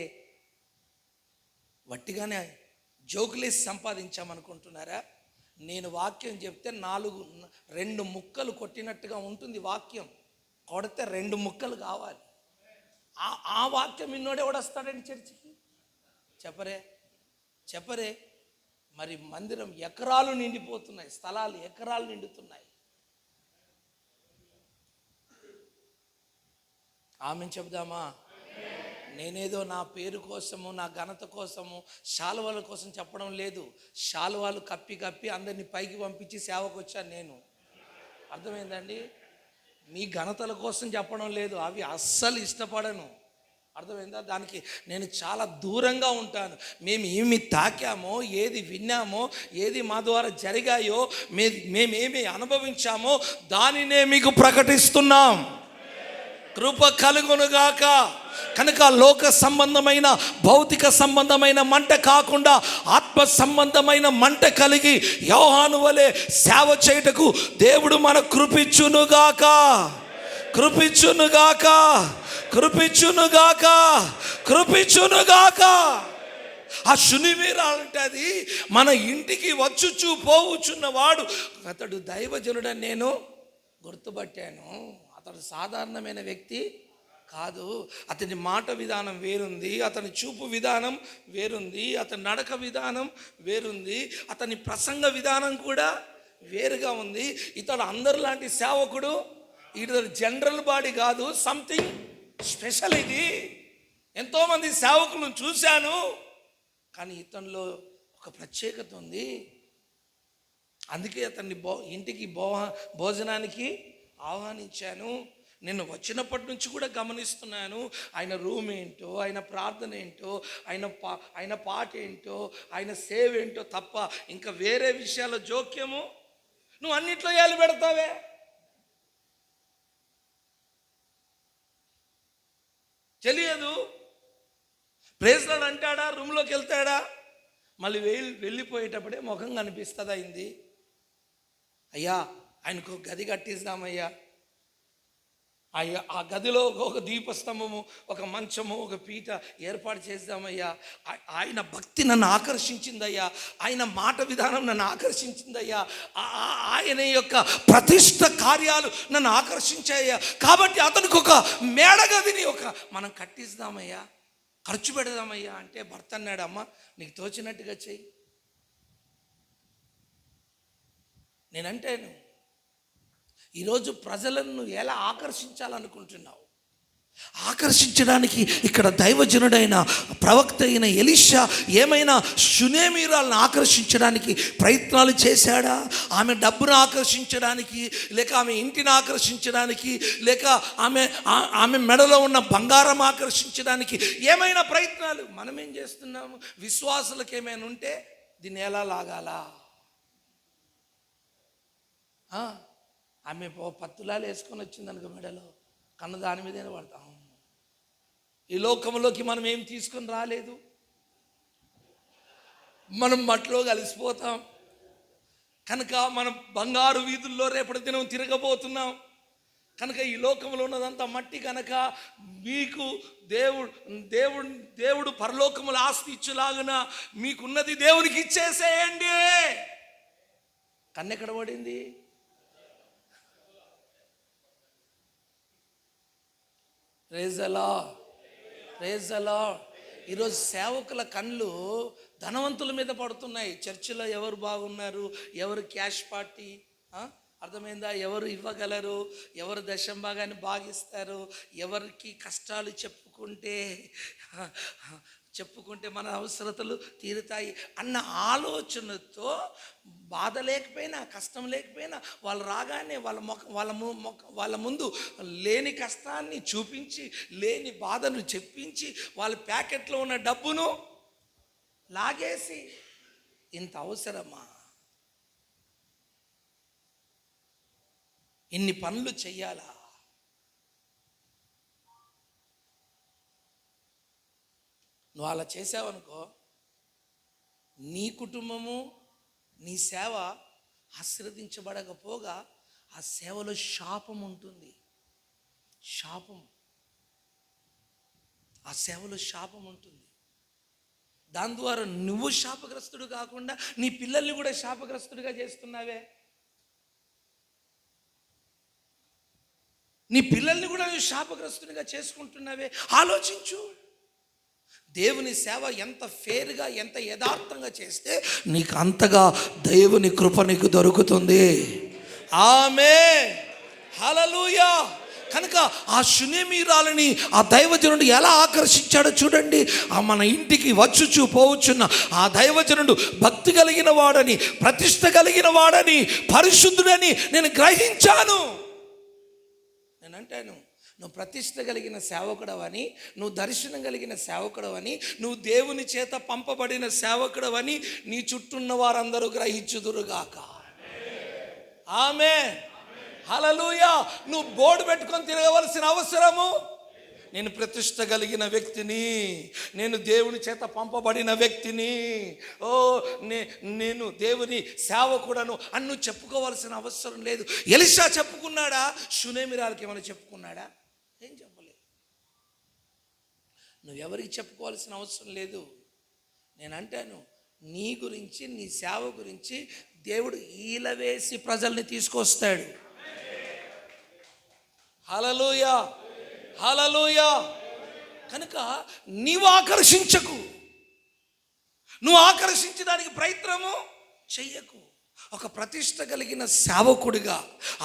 A: వట్టిగానే జోకులేసి సంపాదించామనుకుంటున్నారా? నేను వాక్యం చెప్తే 2 ముక్కలు కొట్టినట్టుగా ఉంటుంది. వాక్యం కొడితే 2 ముక్కలు కావాలి. ఆ వాక్యం ఇన్నోడే వస్తాడండి చర్చికి? చెప్పరే. మరి మందిరం ఎకరాలు నిండిపోతున్నాయి, స్థలాలు ఎకరాలు నిండుతున్నాయి. ఆమెను చెబుదామా? నేనేదో నా పేరు కోసము, నా ఘనత కోసము, శాలువాల కోసం చెప్పడం లేదు. శాలువాలు కప్పి అందరినీ పైకి పంపించి సేవకు వచ్చాను నేను. అర్థమైందండి? మీ ఘనతల కోసం చెప్పడం లేదు, అవి అస్సలు ఇష్టపడను. అర్థమైందా? దానికి నేను చాలా దూరంగా ఉంటాను. మేము ఏమి తాకామో, ఏది విన్నామో, ఏది మా ద్వారా జరిగాయో, మేమేమి అనుభవించామో దానినే మీకు ప్రకటిస్తున్నాం. కృప కలుగునుగాక. కనుక లోక సంబంధమైన భౌతిక సంబంధమైన మంట కాకుండా ఆత్మ సంబంధమైన మంట కలిగి యోహాను వలె సేవ చేయుటకు దేవుడు మన కృపించునుగాక, కృపించునుగాక, కృపించునుగాక, కృపించునుగాక. ఆ శునిమీరాలంటే అది మన ఇంటికి వచ్చుచు పోవుచున్నవాడు, అతడు దైవజనుడని నేను గుర్తుపట్టాను. అతడు సాధారణమైన వ్యక్తి కాదు. అతని మాట విధానం వేరుంది, అతని చూపు విధానం వేరుంది, అతని నడక విధానం వేరుంది, అతని ప్రసంగ విధానం కూడా వేరుగా ఉంది. ఇతడు అందరిలాంటి సేవకుడు, ఇతడు జనరల్ బాడీ కాదు, సంథింగ్ స్పెషల్. ఇది ఎంతోమంది సేవకులను చూశాను, కానీ ఇతనిలో ఒక ప్రత్యేకత ఉంది. అందుకే అతన్ని ఇంటికి భోజనానికి ఆహ్వానించాను. నేను వచ్చినప్పటి నుంచి కూడా గమనిస్తున్నాను. ఆయన రూమ్ ఏంటో, ఆయన ప్రార్థన ఏంటో, ఆయన పాట ఏంటో, ఆయన సేవ ఏంటో తప్ప ఇంకా వేరే విషయాల జోక్యము నువ్వు అన్నిట్లో ఏలు పెడతావే. తెలియదు. ప్రైజ్ లార్డ్ అంటాడా, రూమ్లోకి వెళ్తాడా, మళ్ళీ వెళ్ళిపోయేటప్పుడే ముఖం కనిపిస్తుంది అయింది. అయ్యా ఆయనకు గది కట్టిస్తామయ్యా, అయ్యా ఆ గదిలో ఒక దీపస్తంభము, ఒక మంచము, ఒక పీట ఏర్పాటు చేద్దామయ్యా. ఆయన భక్తి నన్ను ఆకర్షించిందయ్యా, ఆయన మాట విధానం నన్ను ఆకర్షించిందయ్యా, ఆయన యొక్క ప్రతిష్ట కార్యాలు నన్ను ఆకర్షించాయ్యా. కాబట్టి అతనికి ఒక మేడగదిని మనం కట్టిస్తామయ్యా, ఖర్చు పెడదామయ్యా అంటే భర్త అన్నాడు, అమ్మ నీకు తోచినట్టుగా చెయ్యి. నేనంటాను, ఈరోజు ప్రజలను ఎలా ఆకర్షించాలనుకుంటున్నావు? ఆకర్షించడానికి ఇక్కడ దైవజనుడైన ప్రవక్త అయిన ఎలీషా ఏమైనా షునేమీరాలను ఆకర్షించడానికి ప్రయత్నాలు చేశాడా? ఆమె డబ్బును ఆకర్షించడానికి, లేక ఆమె ఇంటిని ఆకర్షించడానికి, లేక ఆమె మెడలో ఉన్న బంగారం ఆకర్షించడానికి ఏమైనా ప్రయత్నాలు? మనం ఏం చేస్తున్నాము? విశ్వాసులకు ఏమైనా ఉంటే దీన్ని ఎలా లాగాలా? ఆమె పత్తులాలు వేసుకొని వచ్చింది అనుకో మెడలో, కన్ను దాని మీదనే పడతాం. ఈ లోకంలోకి మనం ఏం తీసుకొని రాలేదు, మనం మట్లో కలిసిపోతాం. కనుక మనం బంగారు వీధుల్లో రేపటి దినం తిరగబోతున్నాం. కనుక ఈ లోకంలో ఉన్నదంతా మట్టి. కనుక మీకు దేవుడు పరలోకముల ఆస్తి ఇచ్చేలాగున మీకున్నది దేవునికి ఇచ్చేసేయండి. కన్నెక్కడ పడింది? Praise the Lord, praise the Lord. ఈరోజు సేవకుల కళ్ళు ధనవంతుల మీద పడుతున్నాయి. చర్చిలో ఎవరు బాగున్నారు, ఎవరు క్యాష్ పార్టీ, అర్థమైందా? ఎవరు ఇవ్వగలరు, ఎవరు దశంభాగాన్ని బాగిస్తారు, ఎవరికి కష్టాలు చెప్పుకుంటే మన అవసరతలు తీరుతాయి అన్న ఆలోచనతో, బాధ లేకపోయినా కష్టం లేకపోయినా వాళ్ళు రాగానే వాళ్ళ ముందు లేని కష్టాన్ని చూపించి, లేని బాధను చెప్పించి, వాళ్ళ ప్యాకెట్లో ఉన్న డబ్బును లాగేసి, ఇంత అవసరమా? ఇన్ని పనులు చెయ్యాలా? నువ్వు అలా చేసావనుకో, నీ కుటుంబము, నీ సేవ ఆశీర్వదించబడకపోగా ఆ సేవలో శాపం ఉంటుంది. శాపం, ఆ సేవలో శాపం ఉంటుంది. దాని ద్వారా నువ్వు శాపగ్రస్తుడు కాకుండా నీ పిల్లల్ని కూడా శాపగ్రస్తుడిగా చేస్తున్నావే. నీ పిల్లల్ని కూడా నువ్వు శాపగ్రస్తుడిగా చేసుకుంటున్నావే. ఆలోచించు. దేవుని సేవ ఎంత ఫేర్గా, ఎంత యథార్థంగా చేస్తే నీకు అంతగా దేవుని కృప నీకు దొరుకుతుంది. ఆమేన్, హల్లెలూయా. కనుక ఆ షునేమీరాలని ఆ దైవజనుడు ఎలా ఆకర్షించాడో చూడండి. ఆ మన ఇంటికి వచ్చుచూ పోవచ్చున్న ఆ దైవజనుడు భక్తి కలిగిన వాడని, ప్రతిష్ట కలిగిన వాడని, పరిశుద్ధుడని నేను గ్రహించాను. నేనంటాను, నువ్వు ప్రతిష్ట కలిగిన సేవకుడవని, నువ్వు దర్శనం కలిగిన సేవకుడవని, నువ్వు దేవుని చేత పంపబడిన సేవకుడవని నీ చుట్టూన్న వారందరూ గ్రహించుదురుగాక. ఆమేన్, హల్లెలూయా. నువ్వు బోర్డు పెట్టుకొని తిరగవలసిన అవసరము, నేను ప్రతిష్ట కలిగిన వ్యక్తిని, నేను దేవుని చేత పంపబడిన వ్యక్తిని, నేను దేవుని సేవకుడను అని నువ్వు చెప్పుకోవాల్సిన అవసరం లేదు. ఎలీషా చెప్పుకున్నాడా? షూనేమిరాలకి ఏమైనా చెప్పుకున్నాడా? ఏం చెప్పలేదు. నువ్వెవరికి చెప్పుకోవాల్సిన అవసరం లేదు. నేను అంటాను, నీ గురించి, నీ సేవ గురించి దేవుడు ఈలవేసి ప్రజల్ని తీసుకొస్తాడు. హల్లెలూయా, హల్లెలూయా. కనుక నీవు ఆకర్షించకు, నువ్వు ఆకర్షించడానికి ప్రయత్నము చెయ్యకు. ఒక ప్రతిష్ట కలిగిన సేవకుడిగా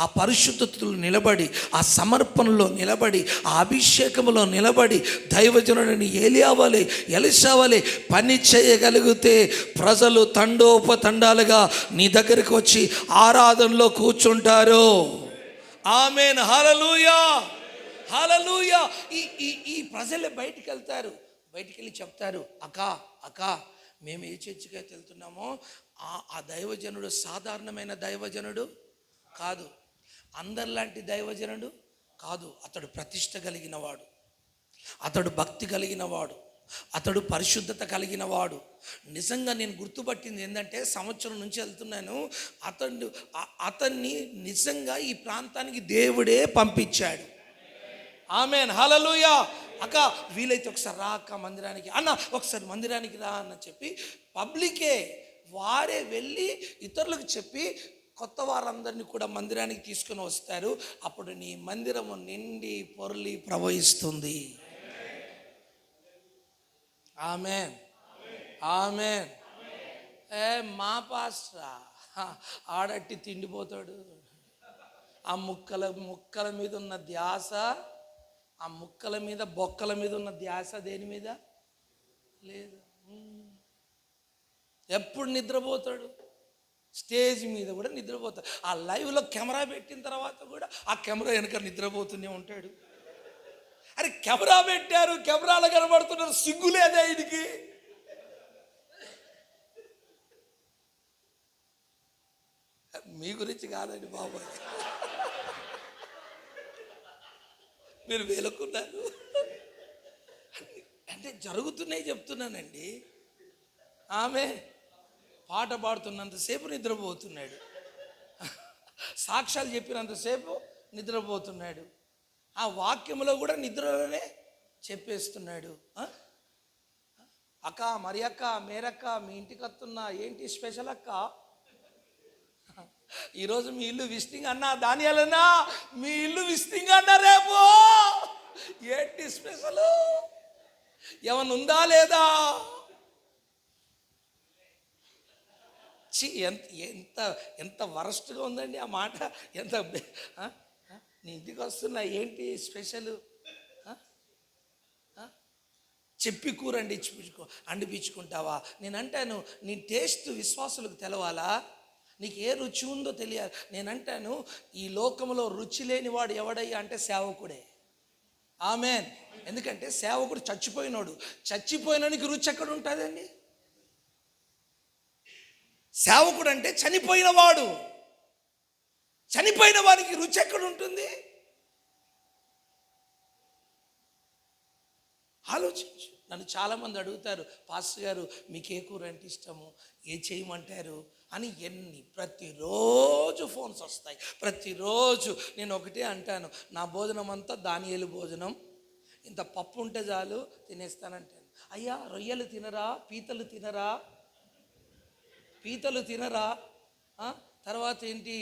A: ఆ పరిశుద్ధతలో నిలబడి, ఆ సమర్పణలో నిలబడి, ఆ అభిషేకంలో నిలబడి, దైవజనుడిని ఏలియావలే, ఎలీషావలే పని చేయగలిగితే ప్రజలు తండోపతండాలుగా నీ దగ్గరికి వచ్చి ఆరాధనలో కూర్చుంటారు. ఆమేన్, హల్లెలూయా, హల్లెలూయా. ఈ ప్రజలే బయటికి వెళ్తారు, బయటికి వెళ్ళి చెప్తారు, అక్క మేము ఏ చర్చికి అయితే వెళ్తున్నామో ఆ దైవజనుడు సాధారణమైన దైవజనుడు కాదు, అందరిలాంటి దైవజనుడు కాదు. అతడు ప్రతిష్ట కలిగిన వాడు, అతడు భక్తి కలిగిన వాడు, అతడు పరిశుద్ధత కలిగిన వాడు. నిజంగా నేను గుర్తుపట్టింది ఏంటంటే, సంవత్సరం నుంచి వెళ్తున్నాను, అతన్ని నిజంగా ఈ ప్రాంతానికి దేవుడే పంపించాడు. ఆమేన్, హల్లెలూయా. అక్క వీలైతే ఒకసారి రా అక్క మందిరానికి, అన్న ఒకసారి మందిరానికి రా అన్న చెప్పి పబ్లికే వారే వెళ్ళి ఇతరులకు చెప్పి కొత్త వారందరినీ కూడా మందిరానికి తీసుకుని వస్తారు. అప్పుడు నీ మందిరము నిండి పొర్లి ప్రవహిస్తుంది. ఆమేన్, ఆమేన్. మా పాస్టరా ఆడట్టి తిండిపోతాడు. ఆ ముక్కల మీద ఉన్న ధ్యాస, ఆ ముక్కల మీద బొక్కల మీద ఉన్న ధ్యాస దేని మీద లేదు. ఎప్పుడు నిద్రపోతాడు, స్టేజ్ మీద కూడా నిద్రపోతాడు. ఆ లైవ్లో కెమెరా పెట్టిన తర్వాత కూడా ఆ కెమెరా వెనక నిద్రపోతూనే ఉంటాడు. అరే కెమెరా పెట్టారు, కెమెరాలో కనబడుతున్నారు, సిగ్గులేదా ఆయనకి? మీ గురించి కాదండి బాబాయ్, మీరు వేలుకున్నారు అంటే జరుగుతున్నాయి చెప్తున్నానండి. ఆమె పాట పాడుతున్నంతసేపు నిద్రపోతున్నాడు, సాక్ష్యాలు చెప్పినంతసేపు నిద్రపోతున్నాడు, ఆ వాక్యంలో కూడా నిద్రలోనే చెప్పేస్తున్నాడు. అక్క మరి అక్క మేరక్క మీ ఇంటికి వస్తున్నా, ఏంటి స్పెషల్ అక్క? ఈరోజు మీ ఇల్లు విజిటింగ్ అన్నా, దానియాలన్నా మీ ఇల్లు విజిటింగ్ అన్నా, రేపు ఏంటి స్పెషల్? ఏమన్నా ఉందా లేదా? ఎంత ఎంత వరస్ట్గా ఉందండి ఆ మాట. ఎంత నీ ఇంటికి వస్తున్నా, ఏంటి స్పెషల్? చెప్పి కూర అండిపించుకుంటావా? నేను అంటాను, నీ టేస్ట్ విశ్వాసులకు తెలవాలా? నీకు ఏ రుచి ఉందో తెలియాలి. నేను అంటాను, ఈ లోకంలో రుచి లేనివాడు ఎవడయ్యా అంటే సేవకుడే. ఆమేన్. ఎందుకంటే సేవకుడు చచ్చిపోయినోనికి రుచి ఎక్కడ ఉంటుందండి? సేవకుడు అంటే చనిపోయిన వాడు, చనిపోయిన వారికి రుచి ఎక్కడ ఉంటుంది? ఆలోచించు. నన్ను చాలామంది అడుగుతారు, పాస్టర్ గారు మీకు ఏ కూర అంటే ఇష్టము, ఏ చేయమంటారు అని. ప్రతిరోజు ఫోన్స్ వస్తాయి, ప్రతిరోజు. నేను ఒకటే అంటాను, నా భోజనం అంతా దానియేలు భోజనం, ఇంత పప్పు ఉంటే చాలు తినేస్తానంటాను. అయ్యా రొయ్యలు తినరా, పీతలు తినరా? తర్వాత ఏంటి,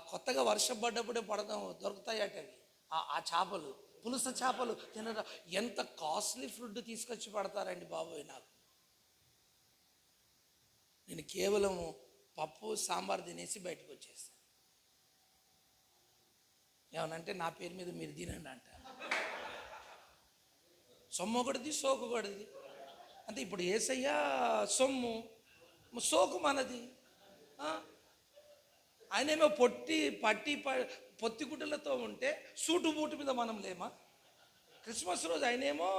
A: కొత్తగా వర్షం పడ్డప్పుడే దొరుకుతాయట అవి, ఆ చేపలు, పులుస చేపలు తినరా? ఎంత కాస్ట్లీ ఫుడ్ తీసుకొచ్చి పడతారండి బాబోయ్ నాకు. నేను కేవలము పప్పు సాంబార్ తినేసి బయటకు వచ్చేస్తాను. ఏమనంటే నా పేరు మీద మీరు తినండి అంట. సొమ్ము ఒకటిది, సోకు ఒకటిది. అంటే ఇప్పుడు యేసయ్య సొమ్ము, సోకు మనది. ఆయనేమో పొత్తిగుడ్డలతో ఉంటే సూటు బూటు మీద మనం లేమా? క్రిస్మస్ రోజు ఆయనేమో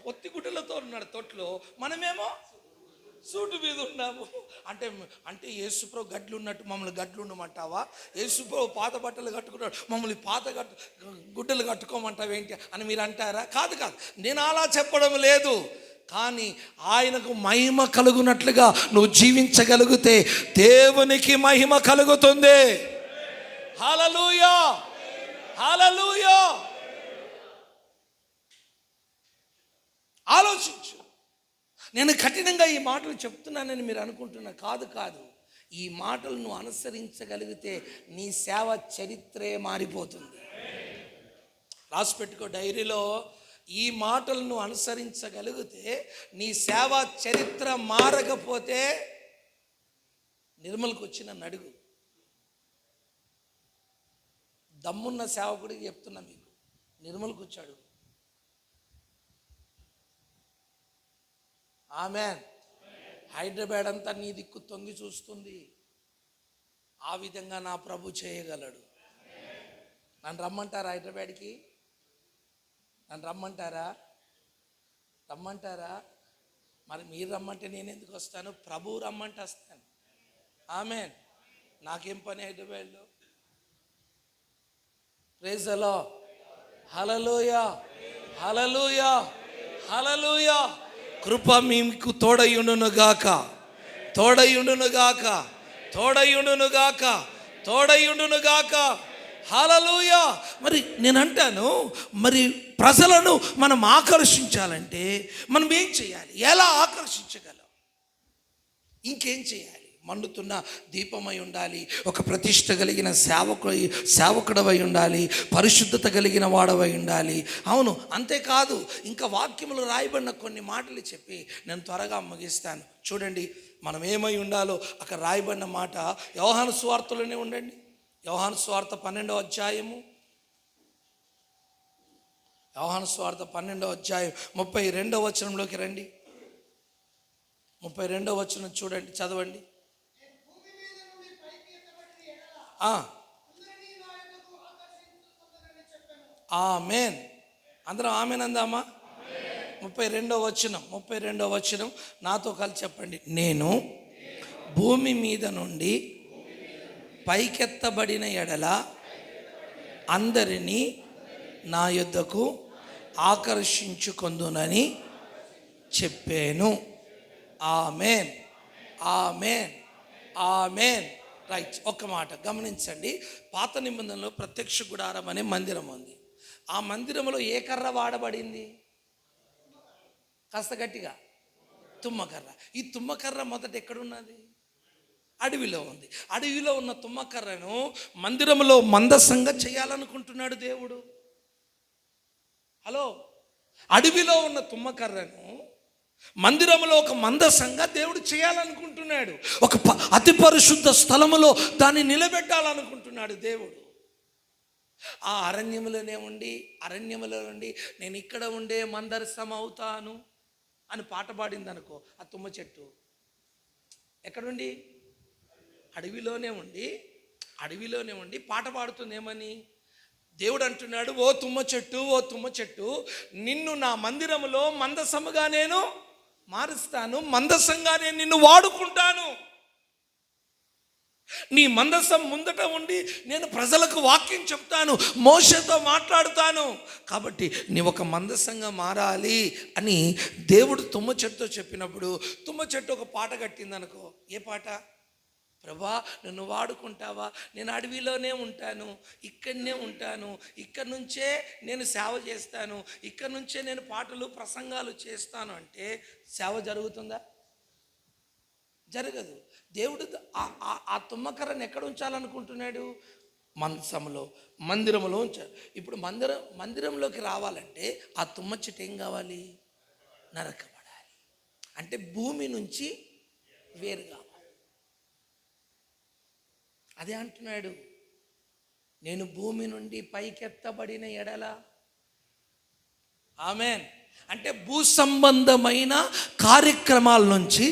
A: పొత్తిగుడ్డలతో ఉన్నాడు తొట్లో, మనమేమో సూటు మీద ఉన్నాము అంటే అంటే యేసుప్రభు గడ్లు ఉన్నట్టు మమ్మల్ని గడ్లు ఉండమంటావా? యేసుప్రభు పాత బట్టలు కట్టుకున్నాడు, మమ్మల్ని గుడ్డలు కట్టుకోమంటావు ఏంటి అని మీరు అంటారా? కాదు కాదు, నేను అలా చెప్పడం లేదు. కానీ ఆయనకు మహిమ కలుగునట్లుగా నువ్వు జీవించగలిగితే దేవునికి మహిమ కలుగుతుంది. హల్లెలూయా, హల్లెలూయా. ఆలోచించు. నేను కఠినంగా ఈ మాటలు చెప్తున్నానని మీరు అనుకుంటున్నా, కాదు కాదు. ఈ మాటలు నువ్వు అనుసరించగలిగితే నీ సేవ చరిత్రే మారిపోతుంది. రాసి పెట్టుకో డైరీలో. ఈ మాటలు నువ్వు అనుసరించగలిగితే నీ సేవ చరిత్ర మారకపోతే నిర్మల్కి వచ్చి నన్ను అడుగు. దమ్మున్న సేవకుడికి చెప్తున్నా, మీకు నిర్మల్కి వచ్చాడు. ఆమెన్. హైదరాబాద్ అంతా నీ దిక్కు తొంగి చూస్తుంది. ఆ విధంగా నా ప్రభు చేయగలడు. నన్ను రమ్మంటారా హైదరాబాద్కి? నన్ను రమ్మంటారా? మరి మీరు రమ్మంటే నేను ఎందుకు వస్తాను? ప్రభువు రమ్మంటే వస్తాను. ఆమెన్. నాకేం పని హైదరాబాద్లో? Praise the Lord. Hallelujah, hallelujah, hallelujah. కృప మీకు తోడయుండునుగాక, తోడయుండునుగాక, తోడయుండునుగాక, తోడయుండునుగాక. హల్లెలూయా. మరి నేను అంటాను, మరి ప్రజలను మనం ఆకర్షించాలంటే మనం ఏం చేయాలి? ఎలా ఆకర్షించగలం? ఇంకేం చేయాలి? మండుతున్న దీపమై ఉండాలి, ఒక ప్రతిష్ట కలిగిన సేవకుడవై ఉండాలి, పరిశుద్ధత కలిగిన వాడవై ఉండాలి. అవును, అంతేకాదు, ఇంకా వాక్యములు రాయబడిన కొన్ని మాటలు చెప్పి నేను త్వరగా ముగిస్తాను. చూడండి, మనం ఏమై ఉండాలో అక్కడ రాయబడిన మాట యోహాను సువార్తలోనే ఉండండి. యోహాను సువార్త 12వ అధ్యాయము, యోహాను సువార్త 12వ అధ్యాయం 32వ వచనంలోకి రండి. 32వ వచనం చూడండి, చదవండి. ఆమేన్. అందరం ఆమేన్ అందామా? 32వ వచనం నాతో కలిసి చెప్పండి. నేను భూమి మీద నుండి పైకెత్తబడిన ఎడల అందరినీ నా యొద్దకు ఆకర్షించుకొందునని చెప్పాను. ఆమేన్, ఆమేన్, ఆమేన్. రైట్. ఒక్క మాట గమనించండి. పాత నిబంధనలో ప్రత్యక్ష గుడారం అనే మందిరం ఉంది. ఆ మందిరంలో ఏ కర్ర వాడబడింది? కాస్త గట్టిగా, తుమ్మకర్ర. ఈ తుమ్మకర్ర మొదట ఎక్కడున్నది? అడవిలో ఉంది. అడవిలో ఉన్న తుమ్మకర్రను మందిరంలో మందసంగా చేయాలనుకుంటున్నాడు దేవుడు. హలో, అడవిలో ఉన్న తుమ్మకర్రను మందిరంలో ఒక మందసంగా దేవుడు చేయాలనుకుంటున్నాడు. ఒక అతి పరిశుద్ధ స్థలములో దాన్ని నిలబెట్టాలనుకుంటున్నాడు దేవుడు. ఆ అరణ్యములోనే ఉండి నేను ఇక్కడ ఉండే మందరసం అవుతాను అని పాట పాడింది అనుకో. ఆ తుమ్మ చెట్టు ఎక్కడుండి? అడవిలోనే ఉండి పాట పాడుతుంది. ఏమని? దేవుడు అంటున్నాడు, ఓ తుమ్మ చెట్టు, నిన్ను నా మందిరములో మందసముగా నేను మారుస్తాను, మందసంగా నేను నిన్ను వాడుకుంటాను. నీ మందసం ముందట ఉండి నేను ప్రజలకు వాక్యం చెప్తాను, మోషేతో మాట్లాడుతాను. కాబట్టి నీ ఒక మందసంగా మారాలి అని దేవుడు తుమ్మ చెట్టుతో చెప్పినప్పుడు తుమ్మ చెట్టు ఒక పాట కట్టిందనుకో. ఏ పాట? ప్రభా, నన్ను వాడుకుంటావా? నేను అడవిలోనే ఉంటాను, ఇక్కడనే ఉంటాను, ఇక్కడ నుంచే నేను సేవ చేస్తాను, ఇక్కడ నుంచే నేను పాటలు ప్రసంగాలు చేస్తాను అంటే సేవ జరుగుతుందా? జరగదు. దేవుడు ఆ తుమ్మకర్రను ఎక్కడ ఉంచాలనుకుంటున్నాడు? మందిరంలో ఉంచాడు. ఇప్పుడు మందిరంలోకి రావాలంటే ఆ తుమ్మ చెట్టు ఏం కావాలి? నరకబడాలి. అంటే భూమి నుంచి వేరు కావాలి. అదే అంటున్నాడు, నేను భూమి నుండి పైకెత్తబడిన ఎడల. ఆమేన్. అంటే భూ సంబంధమైన కార్యక్రమాల నుంచి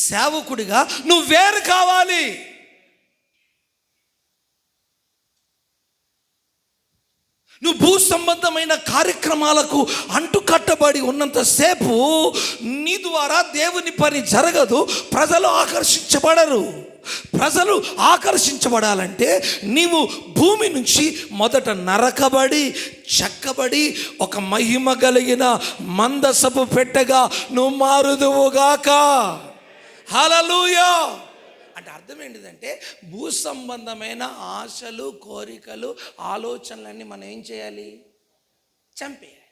A: సేవకుడిగా నువ్వు వేరు కావాలి. నువ్వు భూ సంబంధమైన కార్యక్రమాలకు అంటుకట్టబడి ఉన్నంతసేపు నీ ద్వారా దేవుని పని జరగదు. ప్రజలు ఆకర్షించబడరు. ప్రజలు ఆకర్షించబడాలంటే నీవు భూమి నుంచి మొదట నరకబడి చెక్కబడి ఒక మహిమ కలిగిన మందసపు పెట్టెగా నువ్వు మారుదువుగాక. హల్లెలూయా. అంటే అర్థం ఏంటిదంటే భూ సంబంధమైన ఆశలు, కోరికలు, ఆలోచనలన్నీ మనం ఏం చేయాలి? చంపేయాలి.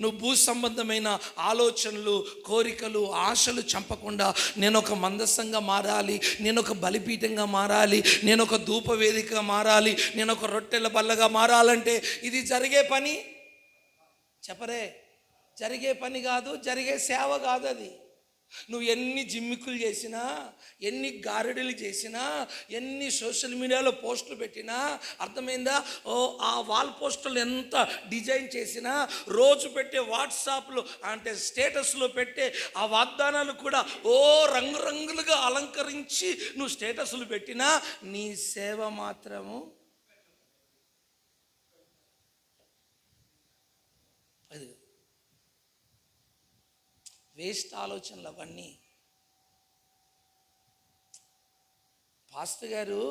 A: నువ్వు భూ సంబంధమైన ఆలోచనలు, కోరికలు, ఆశలు చంపకుండా నేను ఒక మందస్సంగా మారాలి, నేను ఒక బలిపీఠంగా మారాలి, నేను ఒక ధూపవేదికగా మారాలి, నేను ఒక రొట్టెల బల్లగా మారాలంటే ఇది జరిగే పని చెప్పరే. జరిగే పని కాదు, జరిగే సేవ కాదు అది. నువ్వు ఎన్ని జిమ్మికులు చేసినా, ఎన్ని గారడీలు చేసినా, ఎన్ని సోషల్ మీడియాలో పోస్టులు పెట్టినా, అర్థమైందా? ఆ వాల్ పోస్టులు ఎంత డిజైన్ చేసినా, రోజు పెట్టే వాట్సాప్లో అంటే స్టేటస్లో పెట్టే ఆ వాగ్దానాలు కూడా రంగురంగులుగా అలంకరించి నువ్వు స్టేటస్లు పెట్టినా నీ సేవ మాత్రము అది వేస్ట్ ఆలోచనలు అవన్నీ. పాస్టర్ గారు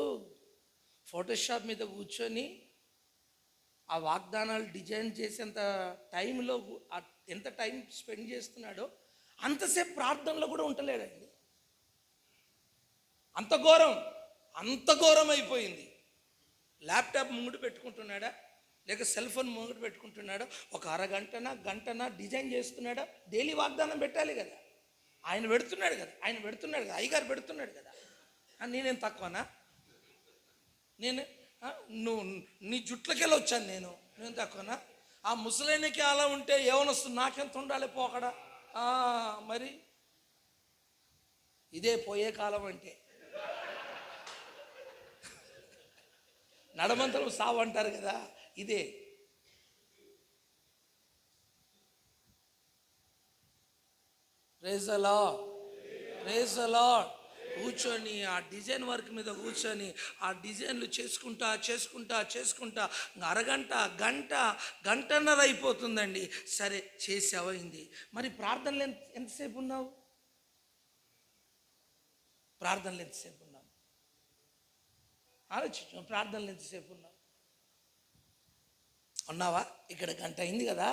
A: ఫోటోషాప్ మీద కూర్చొని ఆ వాగ్దానాలు డిజైన్ చేసేంత టైంలో ఎంత టైం స్పెండ్ చేస్తున్నాడో అంతసేపు ప్రార్థనలో కూడా ఉంటలేడండి. అంత ఘోరం అయిపోయింది. ల్యాప్టాప్ ముంగడు పెట్టుకుంటున్నాడా, లేక సెల్ ఫోన్ ముంగడు పెట్టుకుంటున్నాడా, ఒక గంటన డిజైన్ చేస్తున్నాడా? డైలీ వాగ్దానం పెట్టాలి కదా. ఆయన పెడుతున్నాడు కదా, అయ్యగారు పెడుతున్నాడు కదా. నేనేం తక్కువనా? నువ్వు నీ జుట్లకెళ్ళి వచ్చాను నేను తక్కువనా? ఆ ముసలైనకి అలా ఉంటే ఏమనొస్తుంది? నాకెంత ఉండాలి పోకడా? మరి ఇదే పోయే కాలం అంటే. నడమంతరం సావు అంటారు కదా, ఇదే. Praise the Lord. కూర్చొని ఆ డిజైన్ వర్క్ మీద కూర్చొని ఆ డిజైన్లు చేసుకుంటా గంటన్నర అయిపోతుందండి. సరే చేసావైంది. మరి ప్రార్థనలు ఎంతసేపు ఉన్నావు? ఆలోచించు. ప్రార్థనలు ఎంతసేపు ఉన్నావా? ఇక్కడ గంట అయింది కదా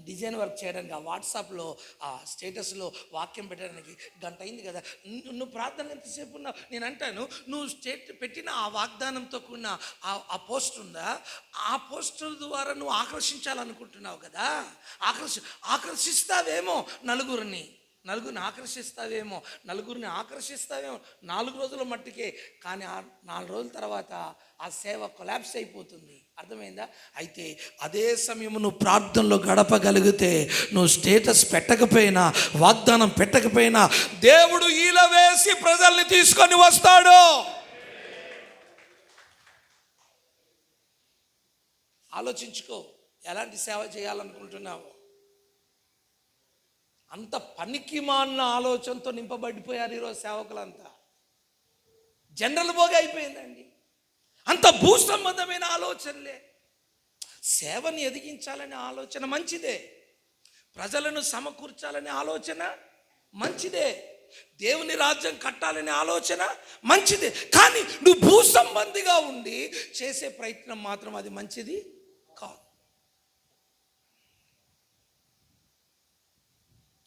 A: డిజైన్ వర్క్ చేయడానికి, ఆ వాట్సాప్లో ఆ స్టేటస్లో వాక్యం పెట్టడానికి గంట అయింది కదా. నువ్వు ప్రార్థన ఎంతసేపు ఉన్నావు? నేను అంటాను, నువ్వు పెట్టిన ఆ వాగ్దానంతో కూడిన ఆ పోస్టర్ ఉందా, ఆ పోస్టర్ ద్వారా నువ్వు ఆకర్షించాలనుకుంటున్నావు కదా. ఆకర్షిస్తావేమో నలుగురిని ఆకర్షిస్తావేమో 4 రోజుల మట్టుకే. కానీ ఆ 4 రోజుల తర్వాత ఆ సేవ కొలాప్స్ అయిపోతుంది. అర్థమైందా? అయితే అదే సమయం నువ్వు ప్రార్థనలో గడపగలిగితే, నువ్వు స్టేటస్ పెట్టకపోయినా, వాగ్దానం పెట్టకపోయినా, దేవుడు ఈల వేసి ప్రజల్ని తీసుకొని వస్తాడు. ఆలోచించుకో, ఎలాంటి సేవ చేయాలనుకుంటున్నావు. అంత పనికిమాలిన ఆలోచనతో నింపబడిపోయారు ఈరోజు సేవకులంతా. జనరల్ భోగి అయిపోయిందండి. అంత భూ సంబంధమైన ఆలోచనలే. సేవని ఎదిగించాలనే ఆలోచన మంచిదే, ప్రజలను సమకూర్చాలనే ఆలోచన మంచిదే, దేవుని రాజ్యం కట్టాలనే ఆలోచన మంచిదే. కానీ నువ్వు భూ సంబంధిగా ఉండి చేసే ప్రయత్నం మాత్రం అది మంచిది కాదు.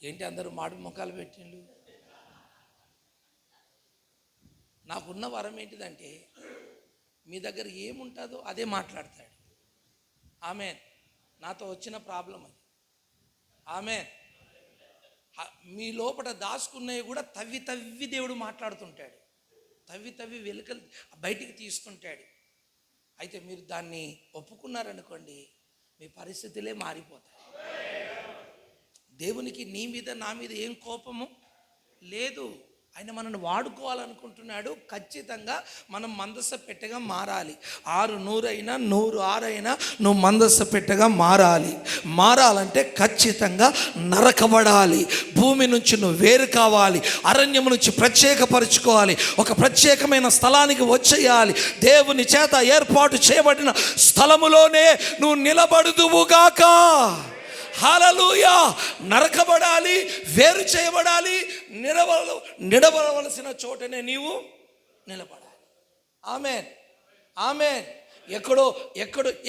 A: ఏంటి అందరూ మాడు ముఖాలు పెట్టిండు? నాకున్న వరం ఏంటిదంటే, మీ దగ్గర ఏముంటుందో అదే మాట్లాడతాడు. ఆమేన్. నాతో వచ్చిన ప్రాబ్లం అది. ఆమేన్. మీ లోపల దాచుకున్నవి కూడా తవ్వి దేవుడు మాట్లాడుతుంటాడు. తవ్వి వెలుకలు బయటికి తీస్తుంటాడు. అయితే మీరు దాన్ని ఒప్పుకున్నారనుకోండి, మీ పరిస్థితులే మారిపోతాయి. దేవునికి నీ మీద నా మీద ఏం కోపము లేదు. ఆయన మనల్ని వాడుకోవాలనుకుంటున్నాడు. ఖచ్చితంగా మనం మందస పెట్టెగా మారాలి. 600 అయినా 106 అయినా నువ్వు మందస పెట్టెగా మారాలంటే ఖచ్చితంగా నరకబడాలి. భూమి నుంచి నువ్వు వేరు కావాలి. అరణ్యం నుంచి ప్రత్యేకపరచుకోవాలి. ఒక ప్రత్యేకమైన స్థలానికి వచ్చేయాలి. దేవుని చేత ఏర్పాటు చేయబడిన స్థలములోనే నువ్వు నిలబడుదువుగాక. హల్లెలూయా. నరకబడాలి, వేరు చేయబడాలి. నిలబడవలసిన చోటనే నీవు నిలబడాలి. ఆమేన్, ఆమేన్.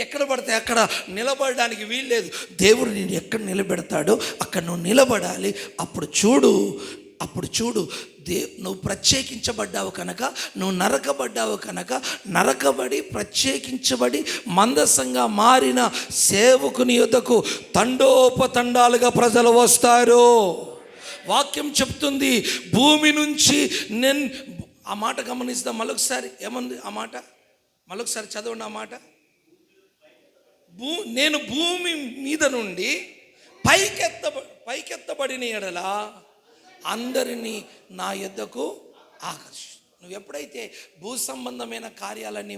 A: ఎక్కడ పడితే అక్కడ నిలబడడానికి వీల్లేదు. దేవుడు నేను ఎక్కడ నిలబెడతాడో అక్కడ నువ్వు నిలబడాలి. అప్పుడు చూడు నువ్వు ప్రత్యేకించబడ్డావు కనుక, నువ్వు నరకబడ్డావు కనుక, నరకబడి ప్రత్యేకించబడి మందసంగా మారిన సేవకుని యొద్దకు తండోపతండాలుగా ప్రజలు వస్తారు. వాక్యం చెప్తుంది భూమి నుంచి నేను ఆ మాట గమనిస్తాం. మరొకసారి ఏమంది ఆ మాట? మరొకసారి చదవండి ఆ మాట. నేను భూమి మీద నుండి పైకెత్తబడిన ఎడల అందరినీ నా యొద్దకు ఆకర్షి. నువ్వు ఎప్పుడైతే భూ సంబంధమైన కార్యాలన్నీ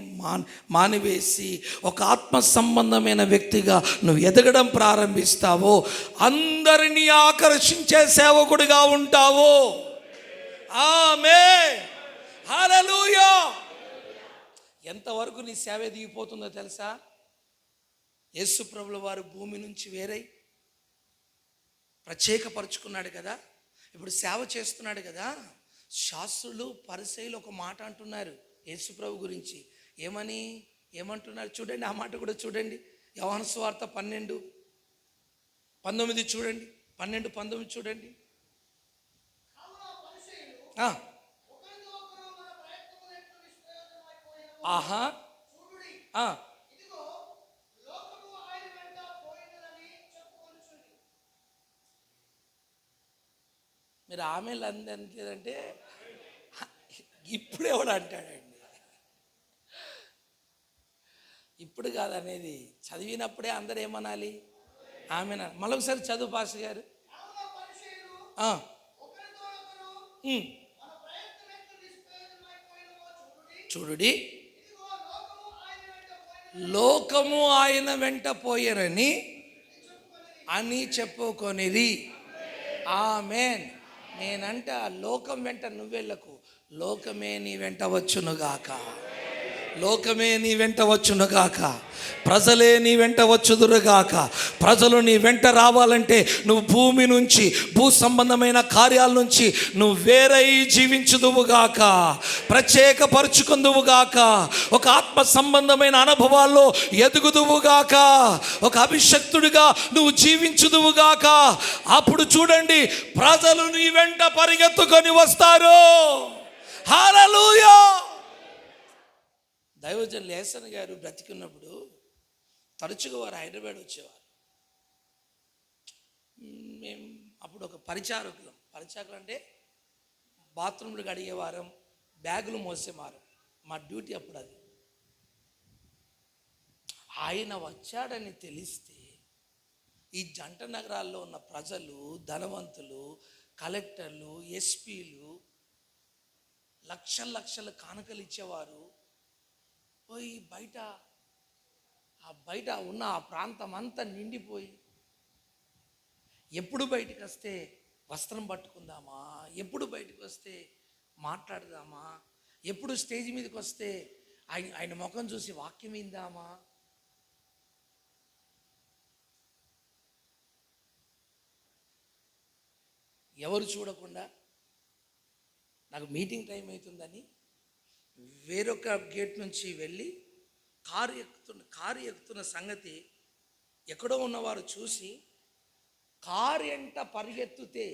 A: మానివేసి ఒక ఆత్మ సంబంధమైన వ్యక్తిగా నువ్వు ఎదగడం ప్రారంభిస్తావో, అందరినీ ఆకర్షించే సేవకుడిగా ఉంటావో. ఆమేన్, హల్లెలూయా. ఎంతవరకు నీ సేవ దిగిపోతుందో తెలుసా? యేసు ప్రభుల వారు భూమి నుంచి వేరై ప్రత్యేకపరుచుకున్నాడు కదా, ఇప్పుడు సేవ చేస్తున్నాడు కదా. శాస్త్రులు పరిసయ్యులు ఒక మాట అంటున్నారు యేసు ప్రభు గురించి. ఏమంటున్నారు చూడండి, ఆ మాట కూడా చూడండి. యోహాను సువార్త 12:19 చూడండి. 12:19 చూడండి. ఆహా, మీరు ఆమెలు అందంటే ఇప్పుడు ఎవడు అంటాడండి? ఇప్పుడు కాదనేది, చదివినప్పుడే అందరు ఏమనాలి? ఆమెన. మళ్ళొకసారి చదువు పాస్ గారు. చూడుడి, లోకము ఆయన వెంట పోయరని అని చెప్పుకొనిరి. ఆమేన్. నేనంటే ఆ లోకం వెంట నువ్వెళ్ళకు, లోకమే నీ వెంట వచ్చునుగాక. లోకమే నీ వెంట వచ్చునుగాక. ప్రజలే నీ వెంట వచ్చుదురుగాక. ప్రజలు నీ వెంట రావాలంటే నువ్వు భూమి నుంచి, భూ సంబంధమైన కార్యాల నుంచి నువ్వు వేరై జీవించుదువుగాక, ప్రత్యేకపరుచుకుందువుగాక, ఒక ఆత్మ సంబంధమైన అనుభవాల్లో ఎదుగుదువుగాక, ఒక అభిషక్తుడిగా నువ్వు జీవించుదువుగాక. అప్పుడు చూడండి, ప్రజలు నీ వెంట పరిగెత్తుకొని వస్తారు. హల్లెలూయా. దైవజన్ లేసన్ గారు బ్రతికున్నప్పుడు తరచుగా వారు హైదరాబాద్ వచ్చేవారు. మేము అప్పుడు ఒక పరిచారకులు అంటే బాత్రూమ్లు కడిగేవారం, బ్యాగులు మోసేవారం. మా డ్యూటీ అప్పుడు అది. ఆయన వచ్చాడని తెలిస్తే ఈ జంట నగరాల్లో ఉన్న ప్రజలు, ధనవంతులు, కలెక్టర్లు, ఎస్పీలు లక్షలు కానుకలు ఇచ్చేవారు. పోయి బయట ఉన్న ఆ ప్రాంతం అంతా నిండిపోయి, ఎప్పుడు బయటికి వస్తే వస్త్రం పట్టుకుందామా, ఎప్పుడు బయటకు వస్తే మాట్లాడదామా, ఎప్పుడు స్టేజ్ మీదకి వస్తే ఆయన ముఖం చూసి వాక్యం విందామా. ఎవరు చూడకుండా నాకు మీటింగ్ టైం అవుతుందని వేరొక గేట్ నుంచి వెళ్ళి కారు ఎక్కుతున్న సంగతి ఎక్కడో ఉన్నవారు చూసి కారు వెంట పరిగెత్తుతే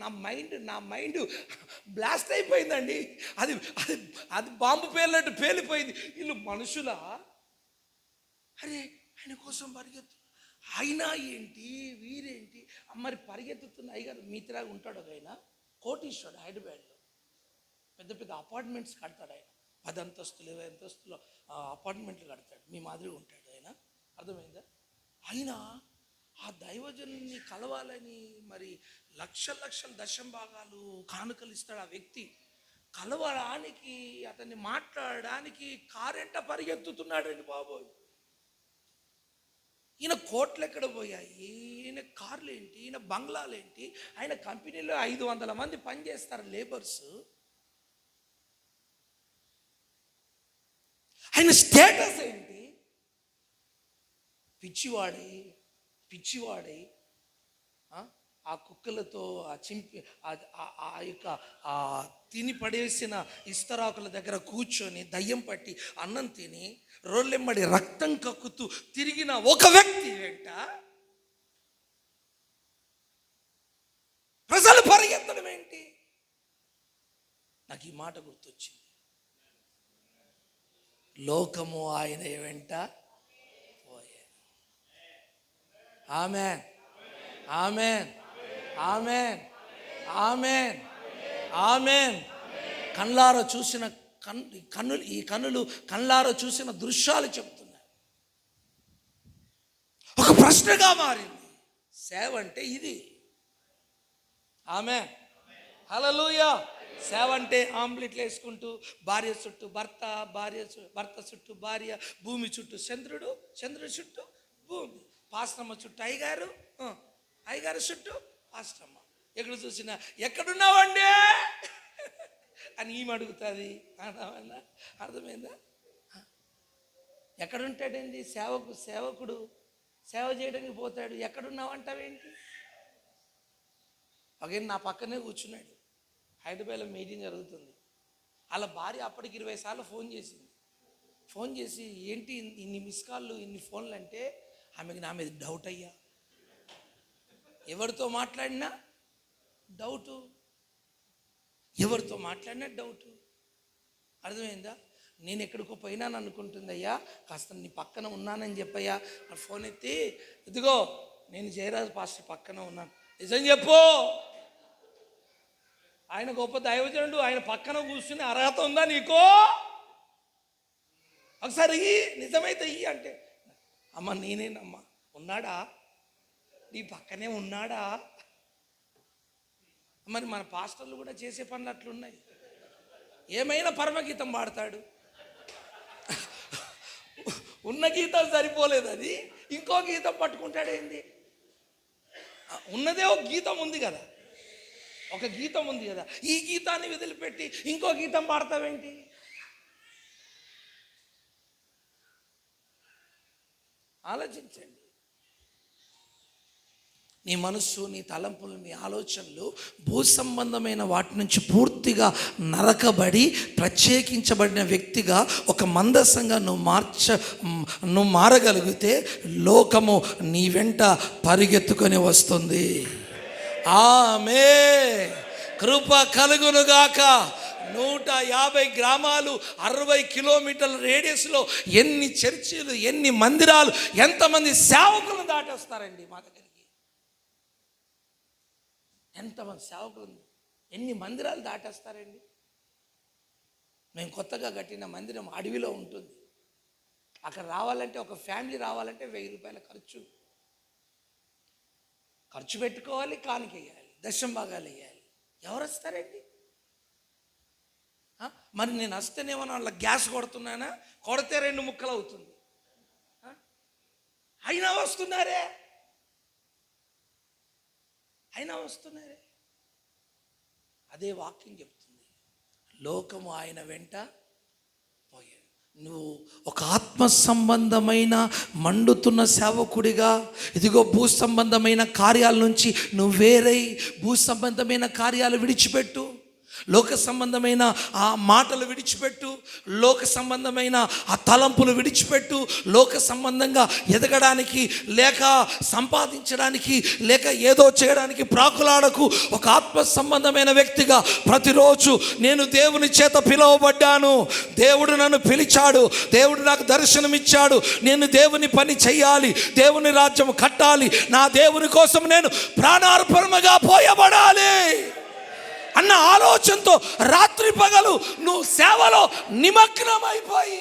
A: నా మైండ్ బ్లాస్ట్ అయిపోయిందండి. అది బాంబు పేలినట్టు పేలిపోయింది. వీళ్ళు మనుషులా? అరే, ఆయన కోసం పరిగెత్తు, అయినా ఏంటి, వీరేంటి మరి పరిగెత్తుతున్న అయ్యగారు మీతలాగా ఉంటాడు. ఆయన కోటీశ్వరుడు, హైదరాబాద్లో పెద్ద అపార్ట్మెంట్స్ కడతాడు. ఆయన 10 అంతస్తులు 20 అంతస్తులు అపార్ట్మెంట్లు కడతాడు. మీ మాదిరిగా ఉంటాడు ఆయన. అర్థమైందా? అయినా ఆ దైవజనుని కలవాలని మరి లక్షల లక్షల దశంభాగాలు కానుకలు ఇస్తాడు ఆ వ్యక్తి. కలవడానికి, అతన్ని మాట్లాడడానికి కారెంట పరిగెత్తుతున్నాడండి బాబోయ్. ఈయన కోట్లు ఎక్కడ పోయాయి, ఈయన కార్లు ఏంటి, ఈయన బంగ్లాలు ఏంటి, ఆయన కంపెనీలో 500 మంది పనిచేస్తారు లేబర్స్. ఆయన స్టేటస్ ఏంటి? పిచ్చివాడై ఆ కుక్కలతో ఆ యొక్క ఆ తిని పడేసిన ఇస్తరాకుల దగ్గర కూర్చొని దయ్యం పట్టి అన్నం తిని రోళ్ళెమ్మడి రక్తం కక్కుతూ తిరిగిన ఒక వ్యక్తి వెంట ప్రజలు పరిగెత్తడం ఏంటి? నాకు ఈ మాట గుర్తొచ్చింది. లోకము ఆయన వెంట పోయే. ఆమేన్, ఆమేన్, ఆమేన్, ఆమేన్, ఆమేన్. కళ్ళారా చూసిన కన్నులు కళ్ళారా చూసిన దృశ్యాలు చెప్తున్నాయి. ఒక ప్రశ్నగా మారింది. సేవ అంటే ఇది. ఆమేన్, హల్లెలూయా. సేవ అంటే ఆమ్లెట్లు వేసుకుంటూ భార్య చుట్టూ భర్త, భర్త చుట్టూ భార్య, భూమి చుట్టూ చంద్రుడు, చంద్రుడి చుట్టూ భూమి, పాస్టమ్మ చుట్టూ అయ్యగారు, అయ్యగారు చుట్టూ పాస్టమ్మ. ఎక్కడ చూసినా ఎక్కడున్నావండి అని ఈమె అడుగుతుంది. అర్థమైందా? ఎక్కడుంటాడండి సేవకుడు సేవ చేయడానికి పోతాడు. ఎక్కడున్నావంటావేంటి? ఒకవేళ నా పక్కనే కూర్చున్నాడు, హైదరాబాద్లో మీటింగ్ జరుగుతుంది. వాళ్ళ భార్య అప్పటికి 20 సార్లు ఫోన్ చేసింది. ఫోన్ చేసి ఏంటి ఇన్ని మిస్ కాళ్ళు, ఇన్ని ఫోన్లు అంటే ఆమెకి నా మీద డౌట్ అయ్యా. ఎవరితో మాట్లాడినా డౌటు, ఎవరితో మాట్లాడినా డౌటు. అర్థమైందా? నేను ఎక్కడికో పోయినాను అనుకుంటుంది. అయ్యా కాస్త నీ పక్కన ఉన్నానని చెప్పయ్యా. నా ఫోన్ ఎత్తి, ఇదిగో నేను జయరాజు పాస్టర్ పక్కన ఉన్నాను, నిజం చెప్పు. ఆయన గొప్ప దైవజనుడు, ఆయన పక్కన కూర్చుని అర్హత ఉందా నీకో? ఒకసారి నిజమైతే అంటే, అమ్మ నేనేనమ్మా. ఉన్నాడా? నీ పక్కనే ఉన్నాడా? మరి మన పాస్టర్లు కూడా చేసే పనులు అట్లున్నాయి. ఏమైనా పరమగీతం పాడతాడు. ఉన్న గీతం సరిపోలేదు, అది ఇంకో గీతం పట్టుకుంటాడేంది? ఉన్నదే ఒక గీతం ఉంది కదా, ఒక గీతం ఉంది కదా, ఈ గీతాన్ని వదిలిపెట్టి ఇంకో గీతం పాడతావేంటి? ఆలోచించండి. నీ మనస్సు, నీ తలంపులు, నీ ఆలోచనలు భూ సంబంధమైన వాటి నుంచి పూర్తిగా నరకబడి ప్రత్యేకించబడిన వ్యక్తిగా ఒక మందసంగా నువ్వు మారగలిగితే లోకము నీ వెంట పరిగెత్తుకొని వస్తుంది. ఆమేన్. కృప కలుగునుగాక. 150 గ్రామాలు, 60 కిలోమీటర్ల రేడియస్లో ఎన్ని చర్చిలు, ఎన్ని మందిరాలు, ఎంతమంది సేవకులను దాటేస్తారండి మా దగ్గరికి. ఎంతమంది సేవకులు, ఎన్ని మందిరాలు దాటేస్తారండి. మేము కొత్తగా కట్టిన మందిరం అడవిలో ఉంటుంది. అక్కడ రావాలంటే, ఒక ఫ్యామిలీ రావాలంటే 1000 రూపాయల ఖర్చు పెట్టుకోవాలి, కానుక వేయాలి, దశంభాగాలు వేయాలి. ఎవరు వస్తారండి? మరి నేను వస్తేనేమో వాళ్ళ గ్యాస్ కొడుతున్నానా? కొడితే 2 ముక్కలు అవుతుంది. అయినా వస్తున్నారే. అదే వాక్యం చెప్తుంది, లోకము ఆయన వెంట పోయే. నువ్వు ఒక ఆత్మ సంబంధమైన మండుతున్న సేవకుడిగా, ఇదిగో భూ సంబంధమైన కార్యాల నుంచి నువ్వు వేరై భూ సంబంధమైన కార్యాలు విడిచిపెట్టు. లోక సంబంధమైన ఆ మాటలు విడిచిపెట్టు, లోక సంబంధమైన ఆ తలంపులు విడిచిపెట్టు. లోక సంబంధంగా ఎదగడానికి, లేక సంపాదించడానికి, లేక ఏదో చేయడానికి ప్రాకులాడకు. ఒక ఆత్మ సంబంధమైన వ్యక్తిగా ప్రతిరోజు నేను దేవుని చేత పిలువబడ్డాను, దేవుడు నన్ను పిలిచాడు, దేవుడు నాకు దర్శనమిచ్చాడు, నేను దేవుని పని చెయ్యాలి, దేవుని రాజ్యం కట్టాలి, నా దేవుని కోసం నేను ప్రాణార్పణగా పోయబడాలి అన్న ఆలోచనతో రాత్రి పగలు నువ్వు సేవలో నిమగ్నమైపోయి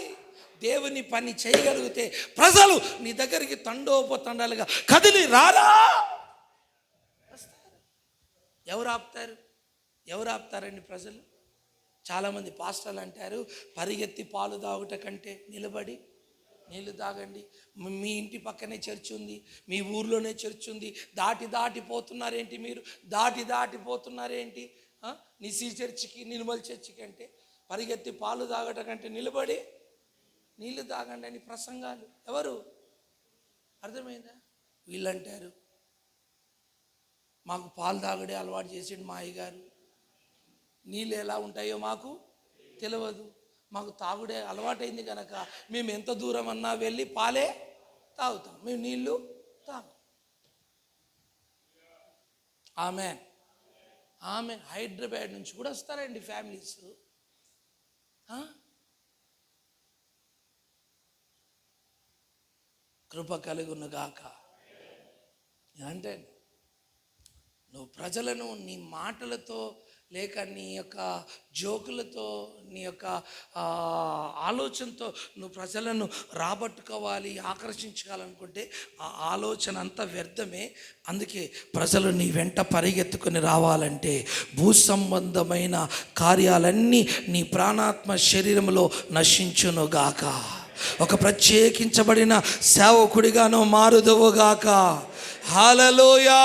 A: దేవుని పని చేయగలిగితే ప్రజలు నీ దగ్గరికి తండోపతండాలుగా కదిలి రారా. ఎవరు ఆపుతారు? ఎవరు ఆపుతారండి? ప్రజలు. చాలామంది పాస్టర్లు అంటారు, పరిగెత్తి పాలు తాగుట కంటే నిలబడి నీళ్ళు తాగండి. మీ ఇంటి పక్కనే చర్చ్ ఉంది, మీ ఊర్లోనే చర్చ్ ఉంది, దాటిపోతున్నారేంటి మీరు? దాటిపోతున్నారేంటి? నిసి చర్చికి, నిర్మల్ చర్చికి అంటే పరిగెత్తి పాలు తాగట కంటే నిలబడి నీళ్ళు తాగండి అని ప్రసంగాలు. ఎవరు? అర్థమైందా? వీళ్ళంటారు, మాకు పాలు తాగడే అలవాటు చేసిండు మా అయ్యగారు, నీళ్ళు ఎలా ఉంటాయో మాకు తెలియదు, మాకు తాగుడే అలవాటైంది కనుక మేము ఎంత దూరం అన్నా వెళ్ళి పాలే తాగుతాం, మేము నీళ్ళు తాగు. ఆమె హైదరాబాద్ నుంచి కూడా వస్తారండి ఫ్యామిలీస్. కృప కలుగును గాక. అంటే నువ్వు ప్రజలను నీ మాటలతో లేక నీ యొక్క జోకులతో, నీ యొక్క ఆలోచనతో నువ్వు ప్రజలను రాబట్టుకోవాలి, ఆకర్షించుకోవాలనుకుంటే ఆ ఆలోచన అంతా వ్యర్థమే. అందుకే ప్రజలు నీ వెంట పరిగెత్తుకొని రావాలంటే భూ సంబంధమైన కార్యాలన్నీ నీ ప్రాణాత్మ శరీరంలో నశించునుగాక. ఒక ప్రత్యేకించబడిన సేవకుడిగాను మారుదువుగాక. హల్లెలూయా,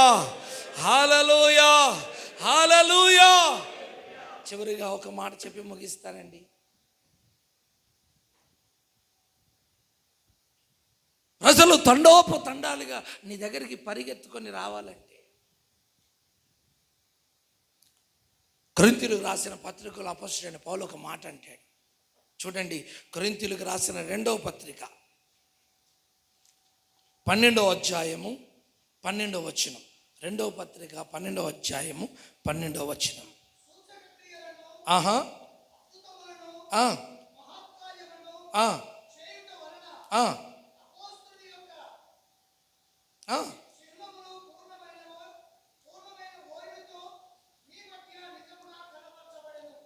A: హల్లెలూయా, హల్లెలూయా. చివరిగా ఒక మాట చెప్పి ముగిస్తానండి. ప్రజలు తండోపతండాలుగా నీ దగ్గరికి పరిగెత్తుకొని రావాలంటే కొరింథీయులకు రాసిన పత్రికలో అపొస్తలుడైన పౌలు ఒక మాట అంటాడు. చూడండి, కొరింథీయులకు రాసిన 2వ పత్రిక 12వ అధ్యాయము 12వ వచనం. 2వ పత్రిక 12వ అధ్యాయము 12వ వచనం.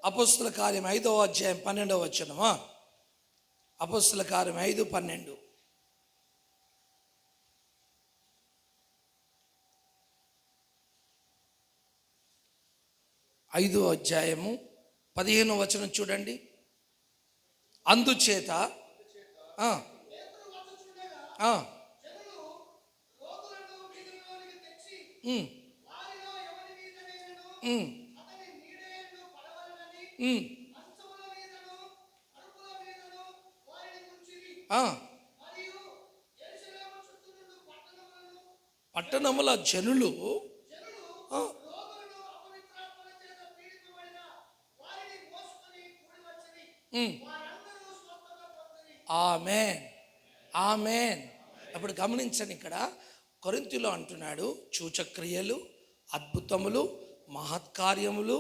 A: అపొస్తలుల కార్యం 5వ అధ్యాయం 12వ వచనం. అపొస్తలుల కార్యం 5:12. 5వ అధ్యాయము 15వ వచనం చూడండి. అందుచేత పట్టణముల జనులు ఆమేన్, ఆమేన్. అప్పుడు గమనించండి, ఇక్కడ కొరింథీయులో అంటున్నాడు, సూచక్రియలు, అద్భుతములు, మహత్కార్యములు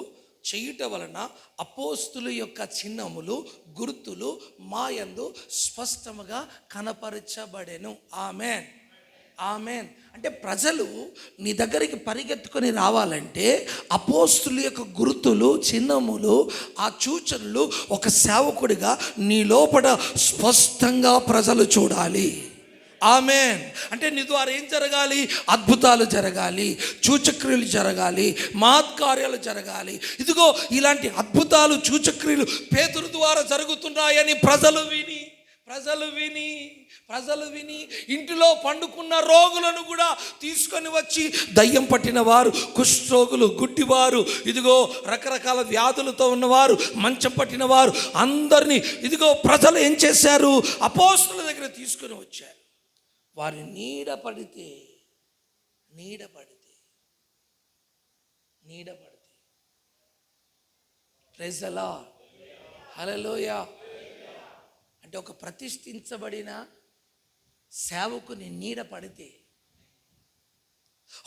A: చేయుట వలన అపోస్తుల యొక్క చిహ్నములు, గుర్తులు మా యందు స్పష్టముగా కనపరచబడెను. ఆమేన్, ఆమేన్. అంటే ప్రజలు నీ దగ్గరికి పరిగెత్తుకొని రావాలంటే అపోస్తుల యొక్క గుర్తులు, చిహ్నములు, ఆ సూచనలు ఒక సేవకుడిగా నీ లోపల స్పష్టంగా ప్రజలు చూడాలి. ఆమేన్. అంటే నీ ద్వారా ఏం జరగాలి? అద్భుతాలు జరగాలి, సూచక్రియలు జరగాలి, మహత్కార్యాలు జరగాలి. ఇదిగో ఇలాంటి అద్భుతాలు, సూచక్రియలు పేతురు ద్వారా జరుగుతున్నాయని ప్రజలు విని ఇంటిలో పండుకున్న రోగులను కూడా తీసుకొని వచ్చి, దయ్యం పట్టిన వారు, కుష్ఠరోగులు, గుడ్డివారు, ఇదిగో రకరకాల వ్యాధులతో ఉన్నవారు, మంచం పట్టిన వారు అందరినీ ఇదిగో ప్రజలు ఏం చేశారు? అపోస్తుల దగ్గర తీసుకొని వచ్చారు. వారి నీడ పడితే ప్రైజ్ ది లార్డ్, హల్లెలూయా. అంటే ఒక ప్రతిష్ఠించబడిన సేవకుని నీడ పడితే,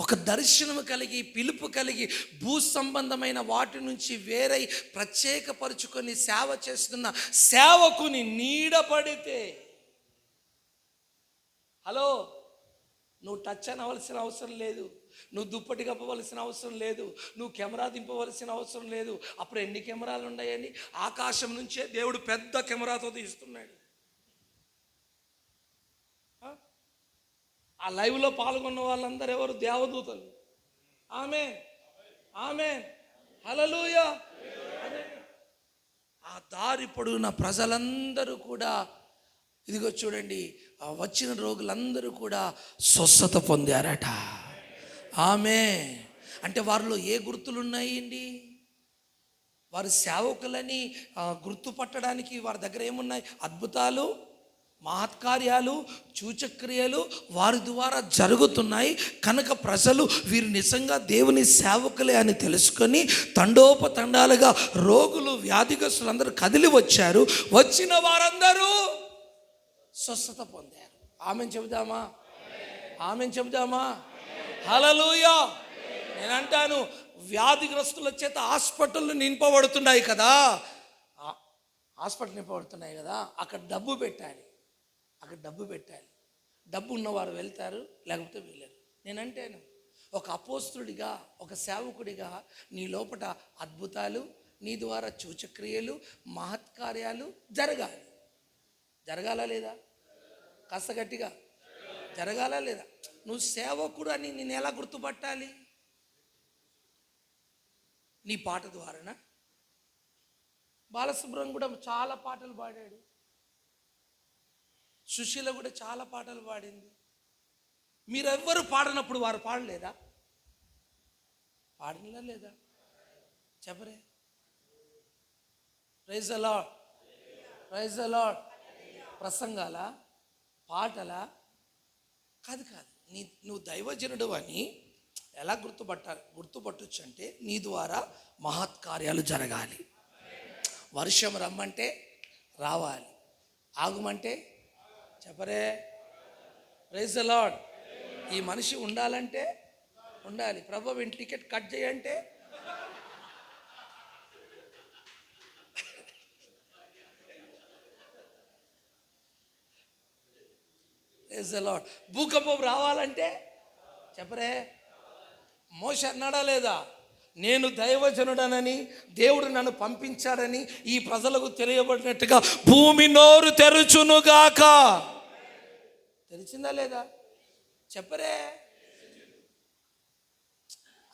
A: ఒక దర్శనము కలిగి, పిలుపు కలిగి, భూ సంబంధమైన వాటి నుంచి వేరై ప్రత్యేకపరుచుకొని సేవ చేస్తున్న సేవకుని నీడ పడితే, హలో, నువ్వు టచ్ అనవలసిన అవసరం లేదు, నువ్వు దుప్పటి కప్పవలసిన అవసరం లేదు, నువ్వు కెమెరా దింపవలసిన అవసరం లేదు. అప్పుడు ఎన్ని కెమెరాలు ఉన్నాయండి? ఆకాశం నుంచే దేవుడు పెద్ద కెమెరాతో తీస్తున్నాడు. ఆ లైవ్లో పాల్గొన్న వాళ్ళందరూ ఎవరు? దేవదూతలు. ఆమె ఆమె హల్లెలూయా. ఆ దారి పొడవున ప్రజలందరూ కూడా ఇదిగో చూడండి, ఆ వచ్చిన రోగులందరూ కూడా స్వస్థత పొందారట. ఆమె అంటే వారిలో ఏ గుర్తులు ఉన్నాయండి? వారి సేవకులని గుర్తుపట్టడానికి వారి దగ్గర ఏమున్నాయి? అద్భుతాలు, మహత్కార్యాలు, సూచక్రియలు వారి ద్వారా జరుగుతున్నాయి కనుక ప్రజలు వీరు నిజంగా దేవుని సేవకులే అని తెలుసుకొని తండోపతండాలుగా రోగులు, వ్యాధిగ్రస్తులు అందరూ కదిలి వచ్చారు. వచ్చిన వారందరూ స్వస్థత పొందారు. ఆమెను చెబుదామా? ఆమెను చెబుదామా? హల్లెలూయా. నేను అంటాను, వ్యాధిగ్రస్తుల చేత హాస్పిటల్ నింపబడుతున్నాయి కదా, హాస్పిటల్ నింపబడుతున్నాయి కదా, అక్కడ డబ్బు పెట్టాలి. డబ్బు ఉన్నవారు వెళ్తారు, లేకపోతే వెళ్ళరు. నేనంటాను, ఒక అపోస్తుడిగా, ఒక సేవకుడిగా నీ లోపట అద్భుతాలు, నీ ద్వారా సూచక్రియలు, మహత్కార్యాలు జరగాలా లేదా? కాస్త గట్టిగా జరగాలా లేదా? నువ్వు సేవకుడు అని నేను ఎలా గుర్తుపట్టాలి? నీ పాట ద్వారానా? బాలసుబ్రహ్మణ్యం కూడా చాలా పాటలు పాడాడు, సుశీల కూడా చాలా పాటలు పాడింది. మీరెవ్వరు పాడినప్పుడు వారు పాడలేదా? పాడినా లేదా? చెప్పరే. Praise the Lord, praise the Lord. ప్రసంగాల, పాటల కాదు. నువ్వు దైవజనుడు అని ఎలా గుర్తుపట్టొచ్చు అంటే నీ ద్వారా మహత్కార్యాలు జరగాలి. వర్షం రమ్మంటే రావాలి, ఆగుమంటే చెప్పరే. Praise the Lord. ఈ మనిషి ఉండాలంటే ఉండాలి. ప్రభు వీని టికెట్ కట్ చేయంటే ప్రైజ్ ద లార్డ్. భూకంపం రావాలంటే చెప్పరే. మోషే అన్నాడా లేదా? నేను దైవజనుడనని దేవుడు నన్ను పంపించాడని ఈ ప్రజలకు తెలియబడినట్టుగా భూమి నోరు తెరుచునుగాక. తెలిసిందా లేదా? చెప్పరే.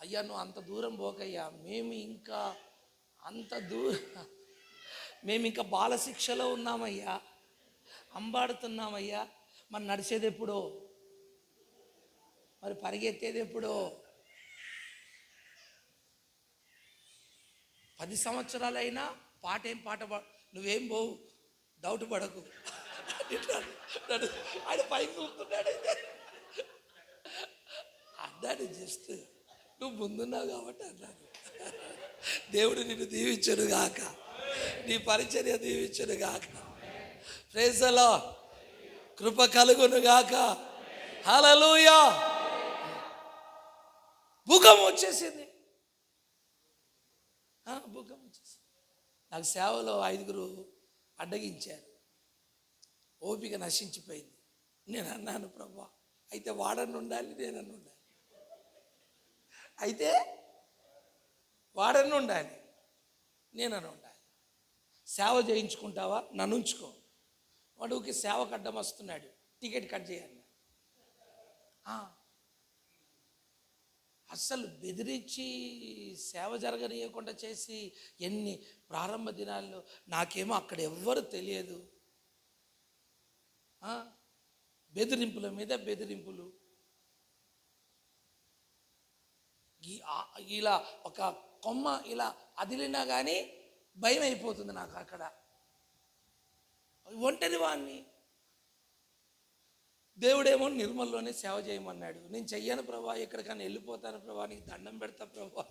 A: అయ్యా నువ్వు అంత దూరం పోకయ్యా, మేము ఇంకా బాలశిక్షలో ఉన్నామయ్యా, అంబాడుతున్నామయ్యా. మరి నడిచేది ఎప్పుడో? మరి పరిగెత్తేది ఎప్పుడో? 10 సంవత్సరాలైనా పాట నువ్వేం పోవు, డౌట్ పడకు. ఆయన పైకి చూస్తున్నాడు అన్నాడు. జస్ట్ నువ్వు ముందున్నావు కాబట్టి అన్నాడు. దేవుడు నిన్ను దీవించడు గాక, నీ పరిచర్య దీవించడు గాక. Praise the lord. కృప కలుగును గాక. హల్లెలూయా. భూకంపం వచ్చేసింది. నాకు సేవలో 5 అడ్డగించారు, ఓపిక నశించిపోయింది. నేను అన్నాను, ప్రభా అయితే వాడని ఉండాలి, నేనన్ను ఉండాలి. అయితే వాడని ఉండాలి, నేనని ఉండాలి. సేవ చేయించుకుంటావా? నన్ను ఉంచుకో. వాడుకి సేవకు అడ్డం వస్తున్నాడు, టికెట్ కట్ చేయాలి. అస్సలు బెదిరించి సేవ జరగనీయకుండా చేసి ఎన్ని ప్రారంభ దినాల్లో నాకేమో అక్కడ ఎవ్వరు తెలియదు. బెదిరింపుల మీద బెదిరింపులు. ఇలా ఒక కొమ్మ ఇలా అదిలినా కానీ భయం అయిపోతుంది నాకు. అక్కడ ఒంటరి వాడిని. దేవుడేమో నిర్మల్లోనే సేవ చేయమన్నాడు. నేను చెయ్యను ప్రభా, ఎక్కడికైనా వెళ్ళిపోతాను ప్రభా, నీకు దండం పెడతా ప్రభా,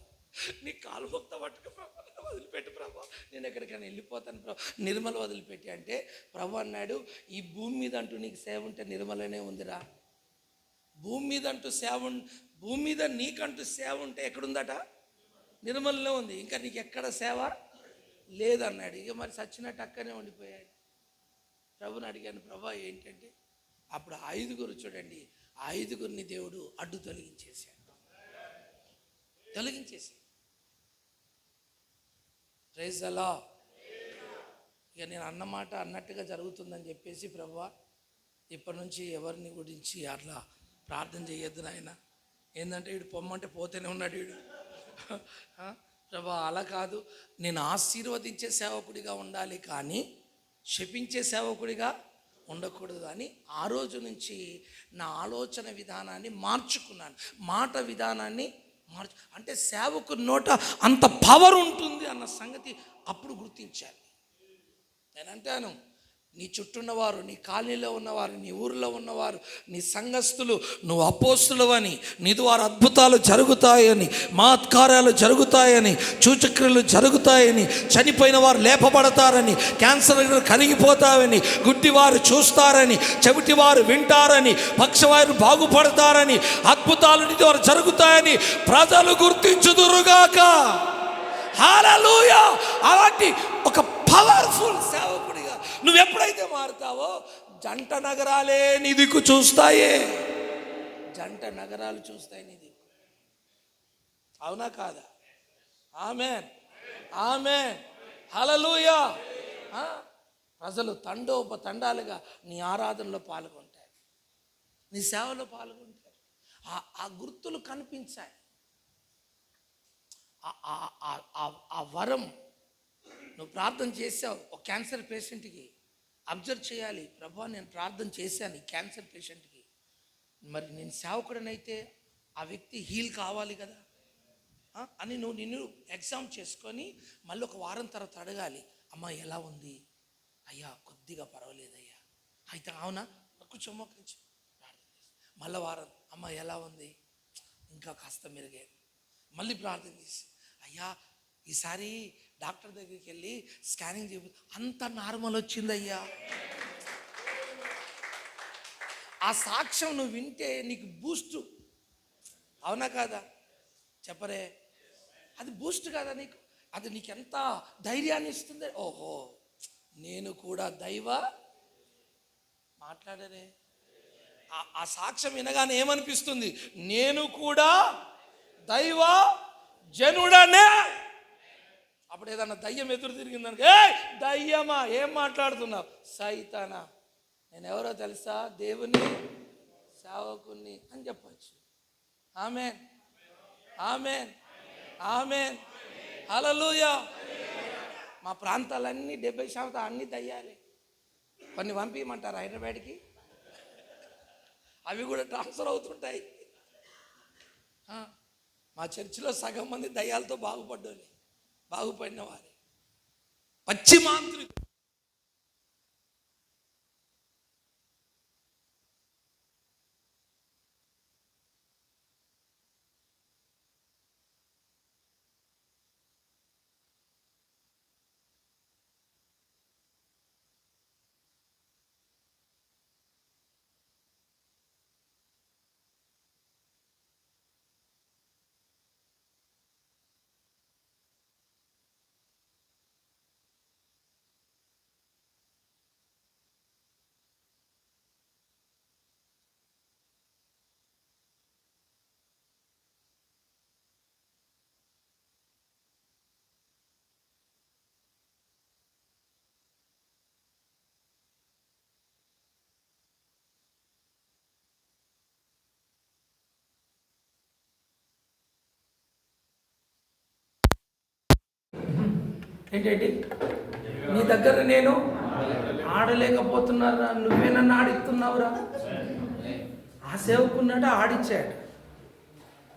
A: నీ కాలు మొక్త పట్టుకు ప్రభా, వదిలిపెట్టు ప్రభా, నేను ఎక్కడికైనా వెళ్ళిపోతాను ప్రభా, నిర్మల వదిలిపెట్టి అంటే ప్రభు అన్నాడు, ఈ భూమి మీద అంటూ నీకు సేవ ఉంటే నిర్మలనే ఉందిరా. భూమి మీద నీకంటూ సేవ ఉంటే ఎక్కడుందట? నిర్మలనే ఉంది. ఇంకా నీకు ఎక్కడ సేవ లేదన్నాడు. ఇక మరి సచ్చినట్టు అక్కనే ఉండిపోయాడు. ప్రభుని అడిగాను, ప్రభా ఏంటంటే అప్పుడు 5 చూడండి, 5 దేవుడు అడ్డు తొలగించేశాడు. Praise the lord. ఇక నేను అన్నమాట అన్నట్టుగా జరుగుతుందని చెప్పేసి, ప్రభువా ఇప్పటి నుంచి ఎవరిని గురించి అట్లా ప్రార్థన చేయొద్దు నాయన. ఏంటంటే వీడు పొమ్మంటే పోతేనే ఉన్నాడు వీడు. ప్రభా అలా కాదు, నేను ఆశీర్వదించే సేవకుడిగా ఉండాలి కానీ శపించే సేవకుడిగా ఉండకూడదు అని ఆ రోజు నుంచి నా ఆలోచన విధానాన్ని మార్చుకున్నాను. మాట విధానాన్ని అంటే సేవకు నోట అంత పవర్ ఉంటుంది అన్న సంగతి అప్పుడు గుర్తించాను. నేను అంటాను, నీ చుట్టూ ఉన్నవారు, నీ కాలనీలో ఉన్నవారు, నీ ఊరిలో ఉన్నవారు, నీ సంఘస్థులు నువ్వు అపోస్తులవని, నీ ద్వారా అద్భుతాలు జరుగుతాయని, మహత్కార్యాలు జరుగుతాయని, సూచక్రియలు జరుగుతాయని, చనిపోయిన వారు లేపబడతారని, క్యాన్సర్ కరిగిపోతావని, గుడ్డివారు చూస్తారని, చెవిటివారు వింటారని, పక్షవారు బాగుపడతారని, అద్భుతాలు నీ ద్వారా జరుగుతాయని ప్రజలు గుర్తించుదురుగాక. హల్లెలూయా. అలాంటి ఒక పవర్ఫుల్ సేవకుడిగా నువ్వు ఎప్పుడైతే మారుతావో జంట నగరాలే నీ దిక్కు చూస్తాయే. జంట నగరాలు చూస్తాయి నీ దిక్కు. అవునా కాదా? ఆమేన్, ఆమేన్, హల్లెలూయా. ప్రజలు తండాలుగా నీ ఆరాధనలో పాల్గొంటారు, నీ సేవలో పాల్గొంటారు. ఆ గుర్తులు కనిపించాయి. ఆ వరం నువ్వు ప్రార్థన చేసావు. ఒక క్యాన్సర్ పేషెంట్కి అబ్జర్వ్ చేయాలి, ప్రభా నేను ప్రార్థన చేశాను ఈ క్యాన్సర్ పేషెంట్కి, మరి నేను సేవకుడనైతే ఆ వ్యక్తి హీల్ కావాలి కదా అని నిన్ను ఎగ్జామ్ చేసుకొని మళ్ళీ ఒక వారం తర్వాత అడగాలి, అమ్మ ఎలా ఉంది? అయ్యా కొద్దిగా పర్వాలేదయ్యా. అయితే అవునా, కొంచెం మోకరించి ప్రార్థన చేసి మళ్ళీ వారం, అమ్మ ఎలా ఉంది? ఇంకా కాస్త మెరుగే. మళ్ళీ ప్రార్థన చేసి, అయ్యా ఈసారి డాక్టర్ దగ్గరికి వెళ్ళి స్కానింగ్ చేయ, అంత నార్మల్ వచ్చిందయ్యా. ఆ సాక్ష్యం నువ్వు వింటే నీకు బూస్ట్, అవునా కాదా? చెప్పరే, అది బూస్ట్ కదా నీకు? అది నీకు ఎంత ధైర్యాన్ని ఇస్తుంది. ఓహో నేను కూడా మాట్లాడరే. ఆ సాక్ష్యం వినగానే ఏమనిపిస్తుంది? నేను కూడా దైవ జనుడనే. అప్పుడు ఏదన్నా దయ్యం ఎదురు తిరిగిందనుకో, ఏ దయ్యమా ఏం మాట్లాడుతున్నావు? సైతానా, నేను ఎవరో తెలుసా? దేవుని సేవకుని అని చెప్పచ్చు. ఆమేన్, ఆమేన్, ఆమేన్, హల్లెలూయా. మా ప్రాంతాలన్నీ 70% అన్ని దయ్యాలే. కొన్ని పంపించమంటారు హైదరాబాద్కి, అవి కూడా ట్రాన్స్ఫర్ అవుతుంటాయి. మా చర్చిలో సగం మంది దయ్యాలతో బాగుపడిన వారే, పచ్చి మాంత్రికులు. ఏంటండి నీ దగ్గర నేను ఆడలేకపోతున్నారా? నువ్వే నన్ను ఆడిస్తున్నావురా. ఆ సేవకున్నట్టు ఆడిచ్చాడు.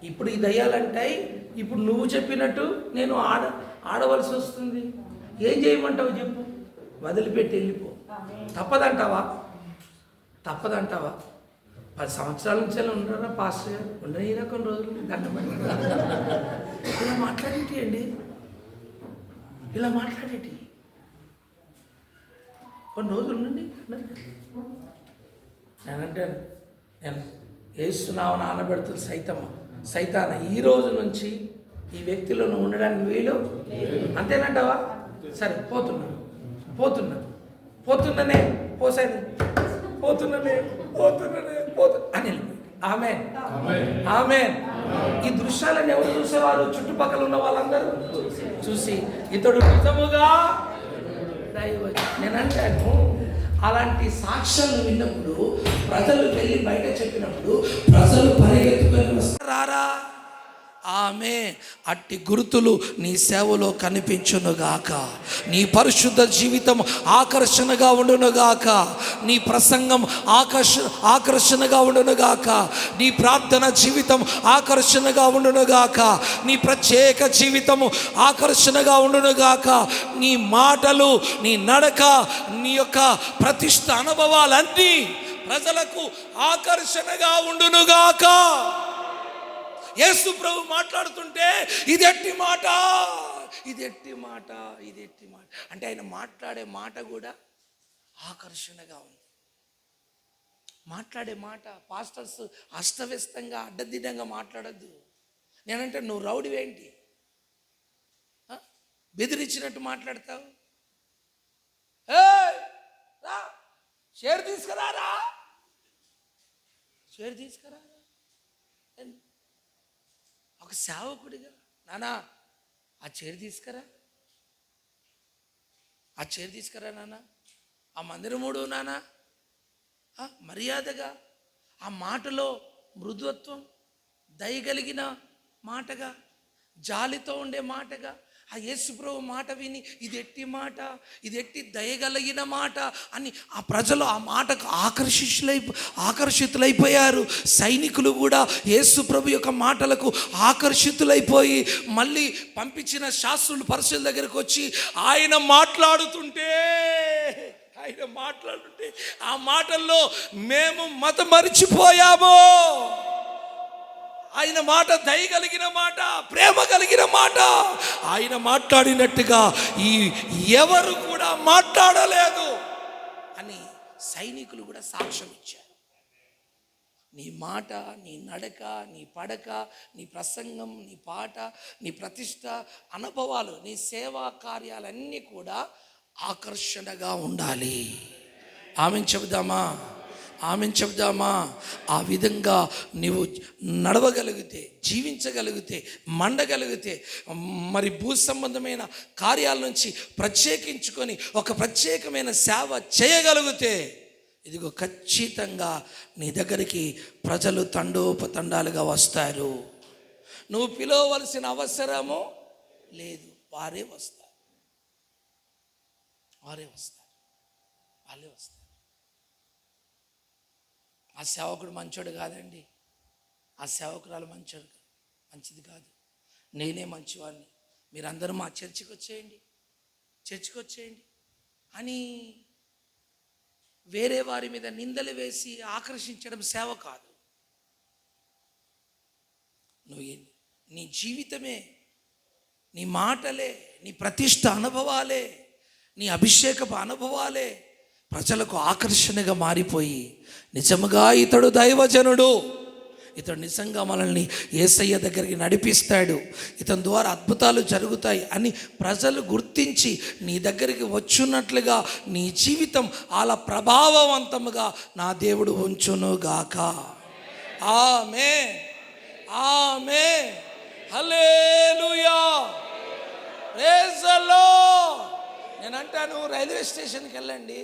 A: ఇప్పుడు ఈ దయ్యాలంటాయి, ఇప్పుడు నువ్వు చెప్పినట్టు నేను ఆడవలసి వస్తుంది. ఏం చేయమంటావు చెప్పు? వదిలిపెట్టి వెళ్ళిపో. తప్పదంటావా? 10 సంవత్సరాల నుంచి అలా ఉండరా పాస్టర్ గారు? ఉండయినా కొన్ని రోజులు దండమని ఇలా మాట్లాడేటి అండి, ఇలా మాట్లాడేటి కొన్ని రోజులు ఉండండి. నేనంటాను, నేను ఏస్తున్నావు నానబెడుతుంది సైతాన ఈ రోజు నుంచి ఈ వ్యక్తిలో నువ్వు ఉండడానికి వీలు అంతేనంటావా? సరే పోతున్నానే అని ఆమేన్, ఆమేన్. ఈ దృశ్యాలను ఎవరు చూసేవారు? చుట్టుపక్కల ఉన్న వాళ్ళందరూ చూసి ఇతడు నిజముగా దైవజనుడు. నేనంటాను, అలాంటి సాక్ష్యాలు విన్నప్పుడు, ప్రజలు వెళ్ళి బయట చెప్పినప్పుడు ప్రజలు పరిగెత్తుకొని వస్తారా? ఆమె అట్టి గుర్తులు నీ సేవలో కనిపించునుగాక. నీ పరిశుద్ధ జీవితం ఆకర్షణగా ఉండునుగాక. నీ ప్రసంగం ఆకర్షణగా ఉండునుగాక. నీ ప్రార్థన జీవితం ఆకర్షణగా ఉండునుగాక. నీ ప్రత్యేక జీవితము ఆకర్షణగా ఉండునుగాక. నీ మాటలు, నీ నడక, నీ యొక్క ప్రతిష్ట అనుభవాలన్నీ ప్రజలకు ఆకర్షణగా ఉండునుగాక. యేసు ప్రభు మాట్లాడుతుంటే ఇది ఎట్టి మాట, ఇది ఎట్టి మాట, ఇది ఎట్టి మాట అంటే ఆయన మాట్లాడే మాట కూడా ఆకర్షణగా ఉంది. మాట్లాడే మాట పాస్టర్స్ అస్తవ్యస్తంగా అడ్డదిడ్డంగా మాట్లాడద్దు. నేనంటే నువ్వు రౌడివేంటి, బెదిరించినట్టు మాట్లాడతావు? రా షేర్ తీసుకురారా, షేర్ తీసుకురారా. ఒక సేవకుడిగా నానా ఆ చైర్ తీసుకురా, ఆ చైర్ తీసుకురా నాన్న, ఆ మందిరముడు నాన్న, మర్యాదగా ఆ మాటలో మృదుత్వం, దయగలిగిన మాటగా, జాలితో ఉండే మాటగా ఆ యేసుప్రభు మాట విని ఇది ఎట్టి మాట, ఇది ఎట్టి దయగలిగిన మాట అని ఆ ప్రజలు ఆ మాటకు ఆకర్షితులైపోయారు. సైనికులు కూడా యేసుప్రభు యొక్క మాటలకు ఆకర్షితులైపోయి మళ్ళీ పంపించిన శాస్త్రులు పరిశీల దగ్గరకు వచ్చి ఆయన మాట్లాడుతుంటే ఆ మాటల్లో మేము మతం మరిచిపోయాము. ఆయన మాట దయ కలిగిన మాట, ప్రేమ కలిగిన మాట, ఆయన మాట్లాడినట్టుగా ఎవరు కూడా మాట్లాడలేదు అని సైనికులు కూడా సాక్ష్యం ఇచ్చారు. నీ మాట, నీ నడక, నీ పడక, నీ ప్రసంగం, నీ పాట, నీ ప్రతిష్ట అనుభవాలు, నీ సేవా కార్యాలన్నీ కూడా ఆకర్షణగా ఉండాలి. ఆమెన్ చెబుదామా? ఆమెన్ చెబుదామా? ఆ విధంగా నీవు నడవగలిగితే, జీవించగలిగితే, మండగలిగితే, మరి భూ సంబంధమైన కార్యాల నుంచి ప్రత్యేకించుకొని ఒక ప్రత్యేకమైన సేవ చేయగలిగితే, ఇదిగో ఖచ్చితంగా నీ దగ్గరికి ప్రజలు తండోపతండాలుగా వస్తారు. నువ్వు పిలవవలసిన అవసరము లేదు, వారే వస్తారు, వాళ్ళే వస్తారు. ఆ సేవకుడు మంచోడు కాదండి, ఆ సేవకురాలు మంచిది కాదు, నేనే మంచివాడిని, మీరందరూ మా చర్చికి వచ్చేయండి అని వేరే వారి మీద నిందలు వేసి ఆకర్షించడం సేవ కాదు. నువ్వు నీ జీవితమే, నీ మాటలే, నీ ప్రతిష్ట అనుభవాలే, నీ అభిషేకపు అనుభవాలే ప్రజలకు ఆకర్షణగా మారిపోయి నిజముగా ఇతడు దైవజనుడు, ఇతడు నిజంగా మనల్ని యేసయ్య దగ్గరికి నడిపిస్తాడు, ఇతని ద్వారా అద్భుతాలు జరుగుతాయి అని ప్రజలు గుర్తించి నీ దగ్గరికి వచ్చున్నట్లుగా నీ జీవితం అలా ప్రభావవంతముగా నా దేవుడు ఉంచునుగాక. ఆమేన్, ఆమేన్, హల్లెలూయా, ప్రైజ్ ది లార్డ్. నేను అంటాను, రైల్వే స్టేషన్కి వెళ్ళండి,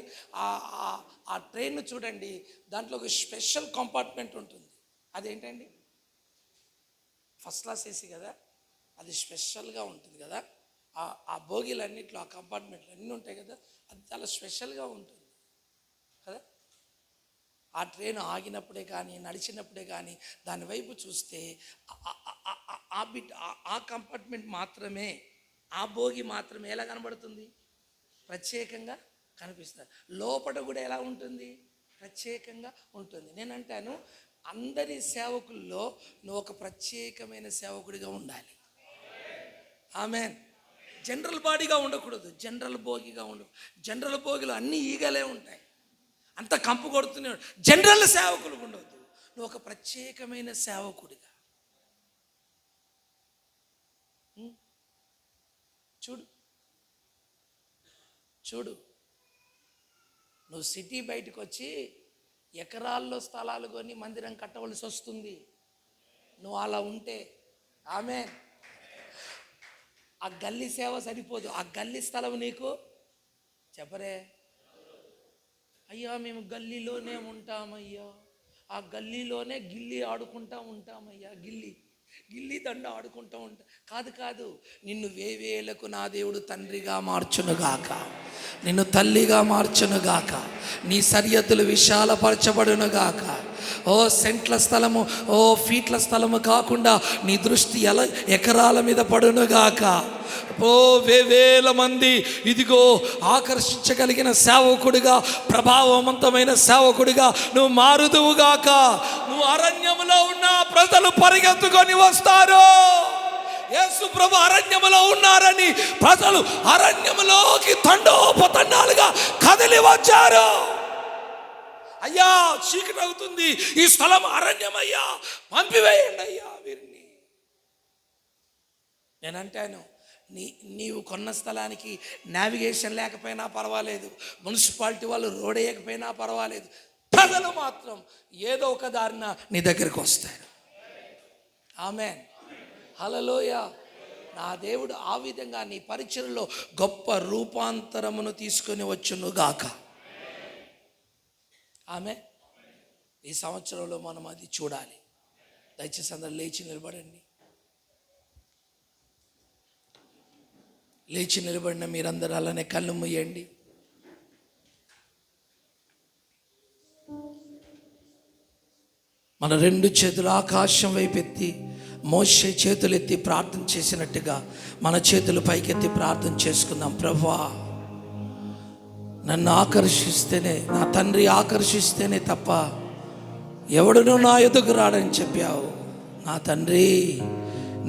A: ఆ ట్రైన్ చూడండి, దాంట్లో ఒక స్పెషల్ కంపార్ట్మెంట్ ఉంటుంది. అదేంటండి? ఫస్ట్ క్లాస్ ఏసీ కదా, అది స్పెషల్గా ఉంటుంది కదా. ఆ బోగీలన్నింటిలో, ఆ కంపార్ట్మెంట్లు అన్నీ ఉంటాయి కదా, అది చాలా స్పెషల్గా ఉంటుంది కదా. ఆ ట్రైన్ ఆగినప్పుడే కానీ, నడిచినప్పుడే కానీ దాని వైపు చూస్తే ఆ కంపార్ట్మెంట్ మాత్రమే, ఆ బోగి మాత్రమే ఎలా కనబడుతుంది? ప్రత్యేకంగా కనిపిస్తుంది. లోపల కూడా ఎలా ఉంటుంది? ప్రత్యేకంగా ఉంటుంది. నేను అంటాను, అందరి సేవకుల్లో నువ్వు ఒక ప్రత్యేకమైన సేవకుడిగా ఉండాలి. ఆమేన్. జనరల్ బాడీగా ఉండకూడదు, జనరల్ భోగిగా ఉండదు. జనరల్ భోగిలో అన్ని ఈగలే ఉంటాయి, అంత కంపు కొడుతూనే. జనరల్ సేవకులు ఉండవద్దు, నువ్వు ఒక ప్రత్యేకమైన సేవకుడిగా చూడు. నువ్వు సిటీ బయటకు వచ్చి ఎకరాల్లో స్థలాలు కొని మందిరం కట్టవలసి వస్తుంది నువ్వు అలా ఉంటే. ఆమేన్. ఆ గల్లీ సేవ సరిపోదు, ఆ గల్లీ స్థలం నీకు చెప్పరే. అయ్యా మేము గల్లీలోనే ఉంటామయ్యా, ఆ గల్లీలోనే గిల్లి ఆడుకుంటా ఉంటామయ్యా, గిల్లి దండ ఆడుకుంటూ ఉంటా. కాదు, నిన్ను వేవేలకు నా దేవుడు తండ్రిగా మార్చునుగాక, నిన్ను తల్లిగా మార్చునుగాక, నీ సరిహద్దులు విశాలపరచబడునుగాక. ఓ సెంట్ల స్థలము, ఓ ఫీట్ల స్థలము కాకుండా నీ దృష్టి ఎకరాల మీద పడునుగాక. ఓ వేవేల మంది ఇదిగో ఆకర్షించగలిగిన సేవకుడిగా, ప్రభావవంతమైన సేవకుడిగా నువ్వు మారుదువుగాక. నువ్వు అరణ్యములో ఉన్న ప్రజలు పరిగెత్తుకొని వస్తారు. యేసు ప్రభు అరణ్యములో ఉన్నారని ప్రజలు అరణ్యములోకి తండోపతండాలుగా కదిలి వచ్చారు. అయ్యా చీకటి అవుతుంది, ఈ స్థలం అరణ్యమయ్యా, పంపివేయండి అయ్యా వీరిని. నేనంటాను, నీవు కొన్న స్థలానికి నావిగేషన్ లేకపోయినా పర్వాలేదు, మున్సిపాలిటీ వాళ్ళు రోడ్ వేయకపోయినా పర్వాలేదు, ప్రజలు మాత్రం ఏదో ఒక దారిన నీ దగ్గరికి వస్తారు. ఆమేన్, హల్లెలూయా. నా దేవుడు ఆ విధంగా నీ పరిచర్యలో గొప్ప రూపాంతరమును తీసుకొని వచ్చునుగాక. ఆమె ఈ సంవత్సరంలో మనం అది చూడాలి. దయచేసి అందరూ లేచి నిలబడండి. లేచి నిలబడిన మీరందరూ అలానే కళ్ళు మూయండి. మన రెండు చేతులు ఆకాశం వైపెత్తి, మోషే చేతులెత్తి ప్రార్థన చేసినట్టుగా మన చేతులు పైకెత్తి ప్రార్థన చేసుకుందాం. ప్రభువా, నన్ను ఆకర్షిస్తేనే, నా తండ్రి ఆకర్షిస్తేనే తప్ప ఎవడునూ నా ఎదుగు రాడని చెప్పావు. నా తండ్రి,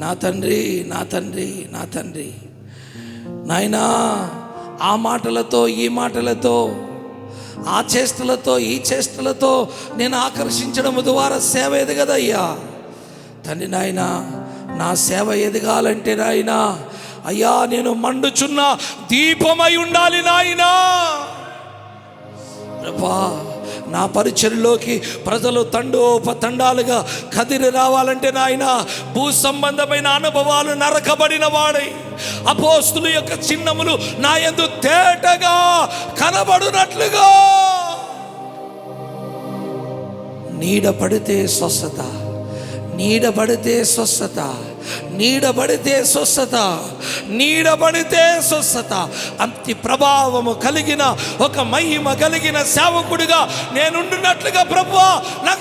A: నా తండ్రి, నా తండ్రి, నా తండ్రి. నాయనా, ఆ మాటలతో, ఈ మాటలతో, ఆ చేష్టలతో, ఈ చేష్టలతో నేను ఆకర్షించడం ద్వారా సేవ ఎదగదయ్యా తండ్రి. నాయనా, నా సేవ ఎదగాలంటే నాయనా, అయ్యా నేను మండుచున్న దీపమై ఉండాలి నాయనా. ప్రభా, నా పరిచర్యలోకి ప్రజలు తండోపతండాలుగా కదిరి రావాలంటే నాయన, భూ సంబంధమైన అనుభవాలు నరకబడిన వాడై అపోస్తుల యొక్క చిహ్నములు నా యందు తేటగా కనబడునట్లుగా, నీడపడితే స్వస్థత, నీడబడితే స్వస్థత, నీడబడితే స్వస్థత, నీడబడితే స్వస్థత. అంతి ప్రభావము కలిగిన ఒక మహిమ కలిగిన సేవకుడిగా నేనుండునట్లుగా ప్రభువా నాకు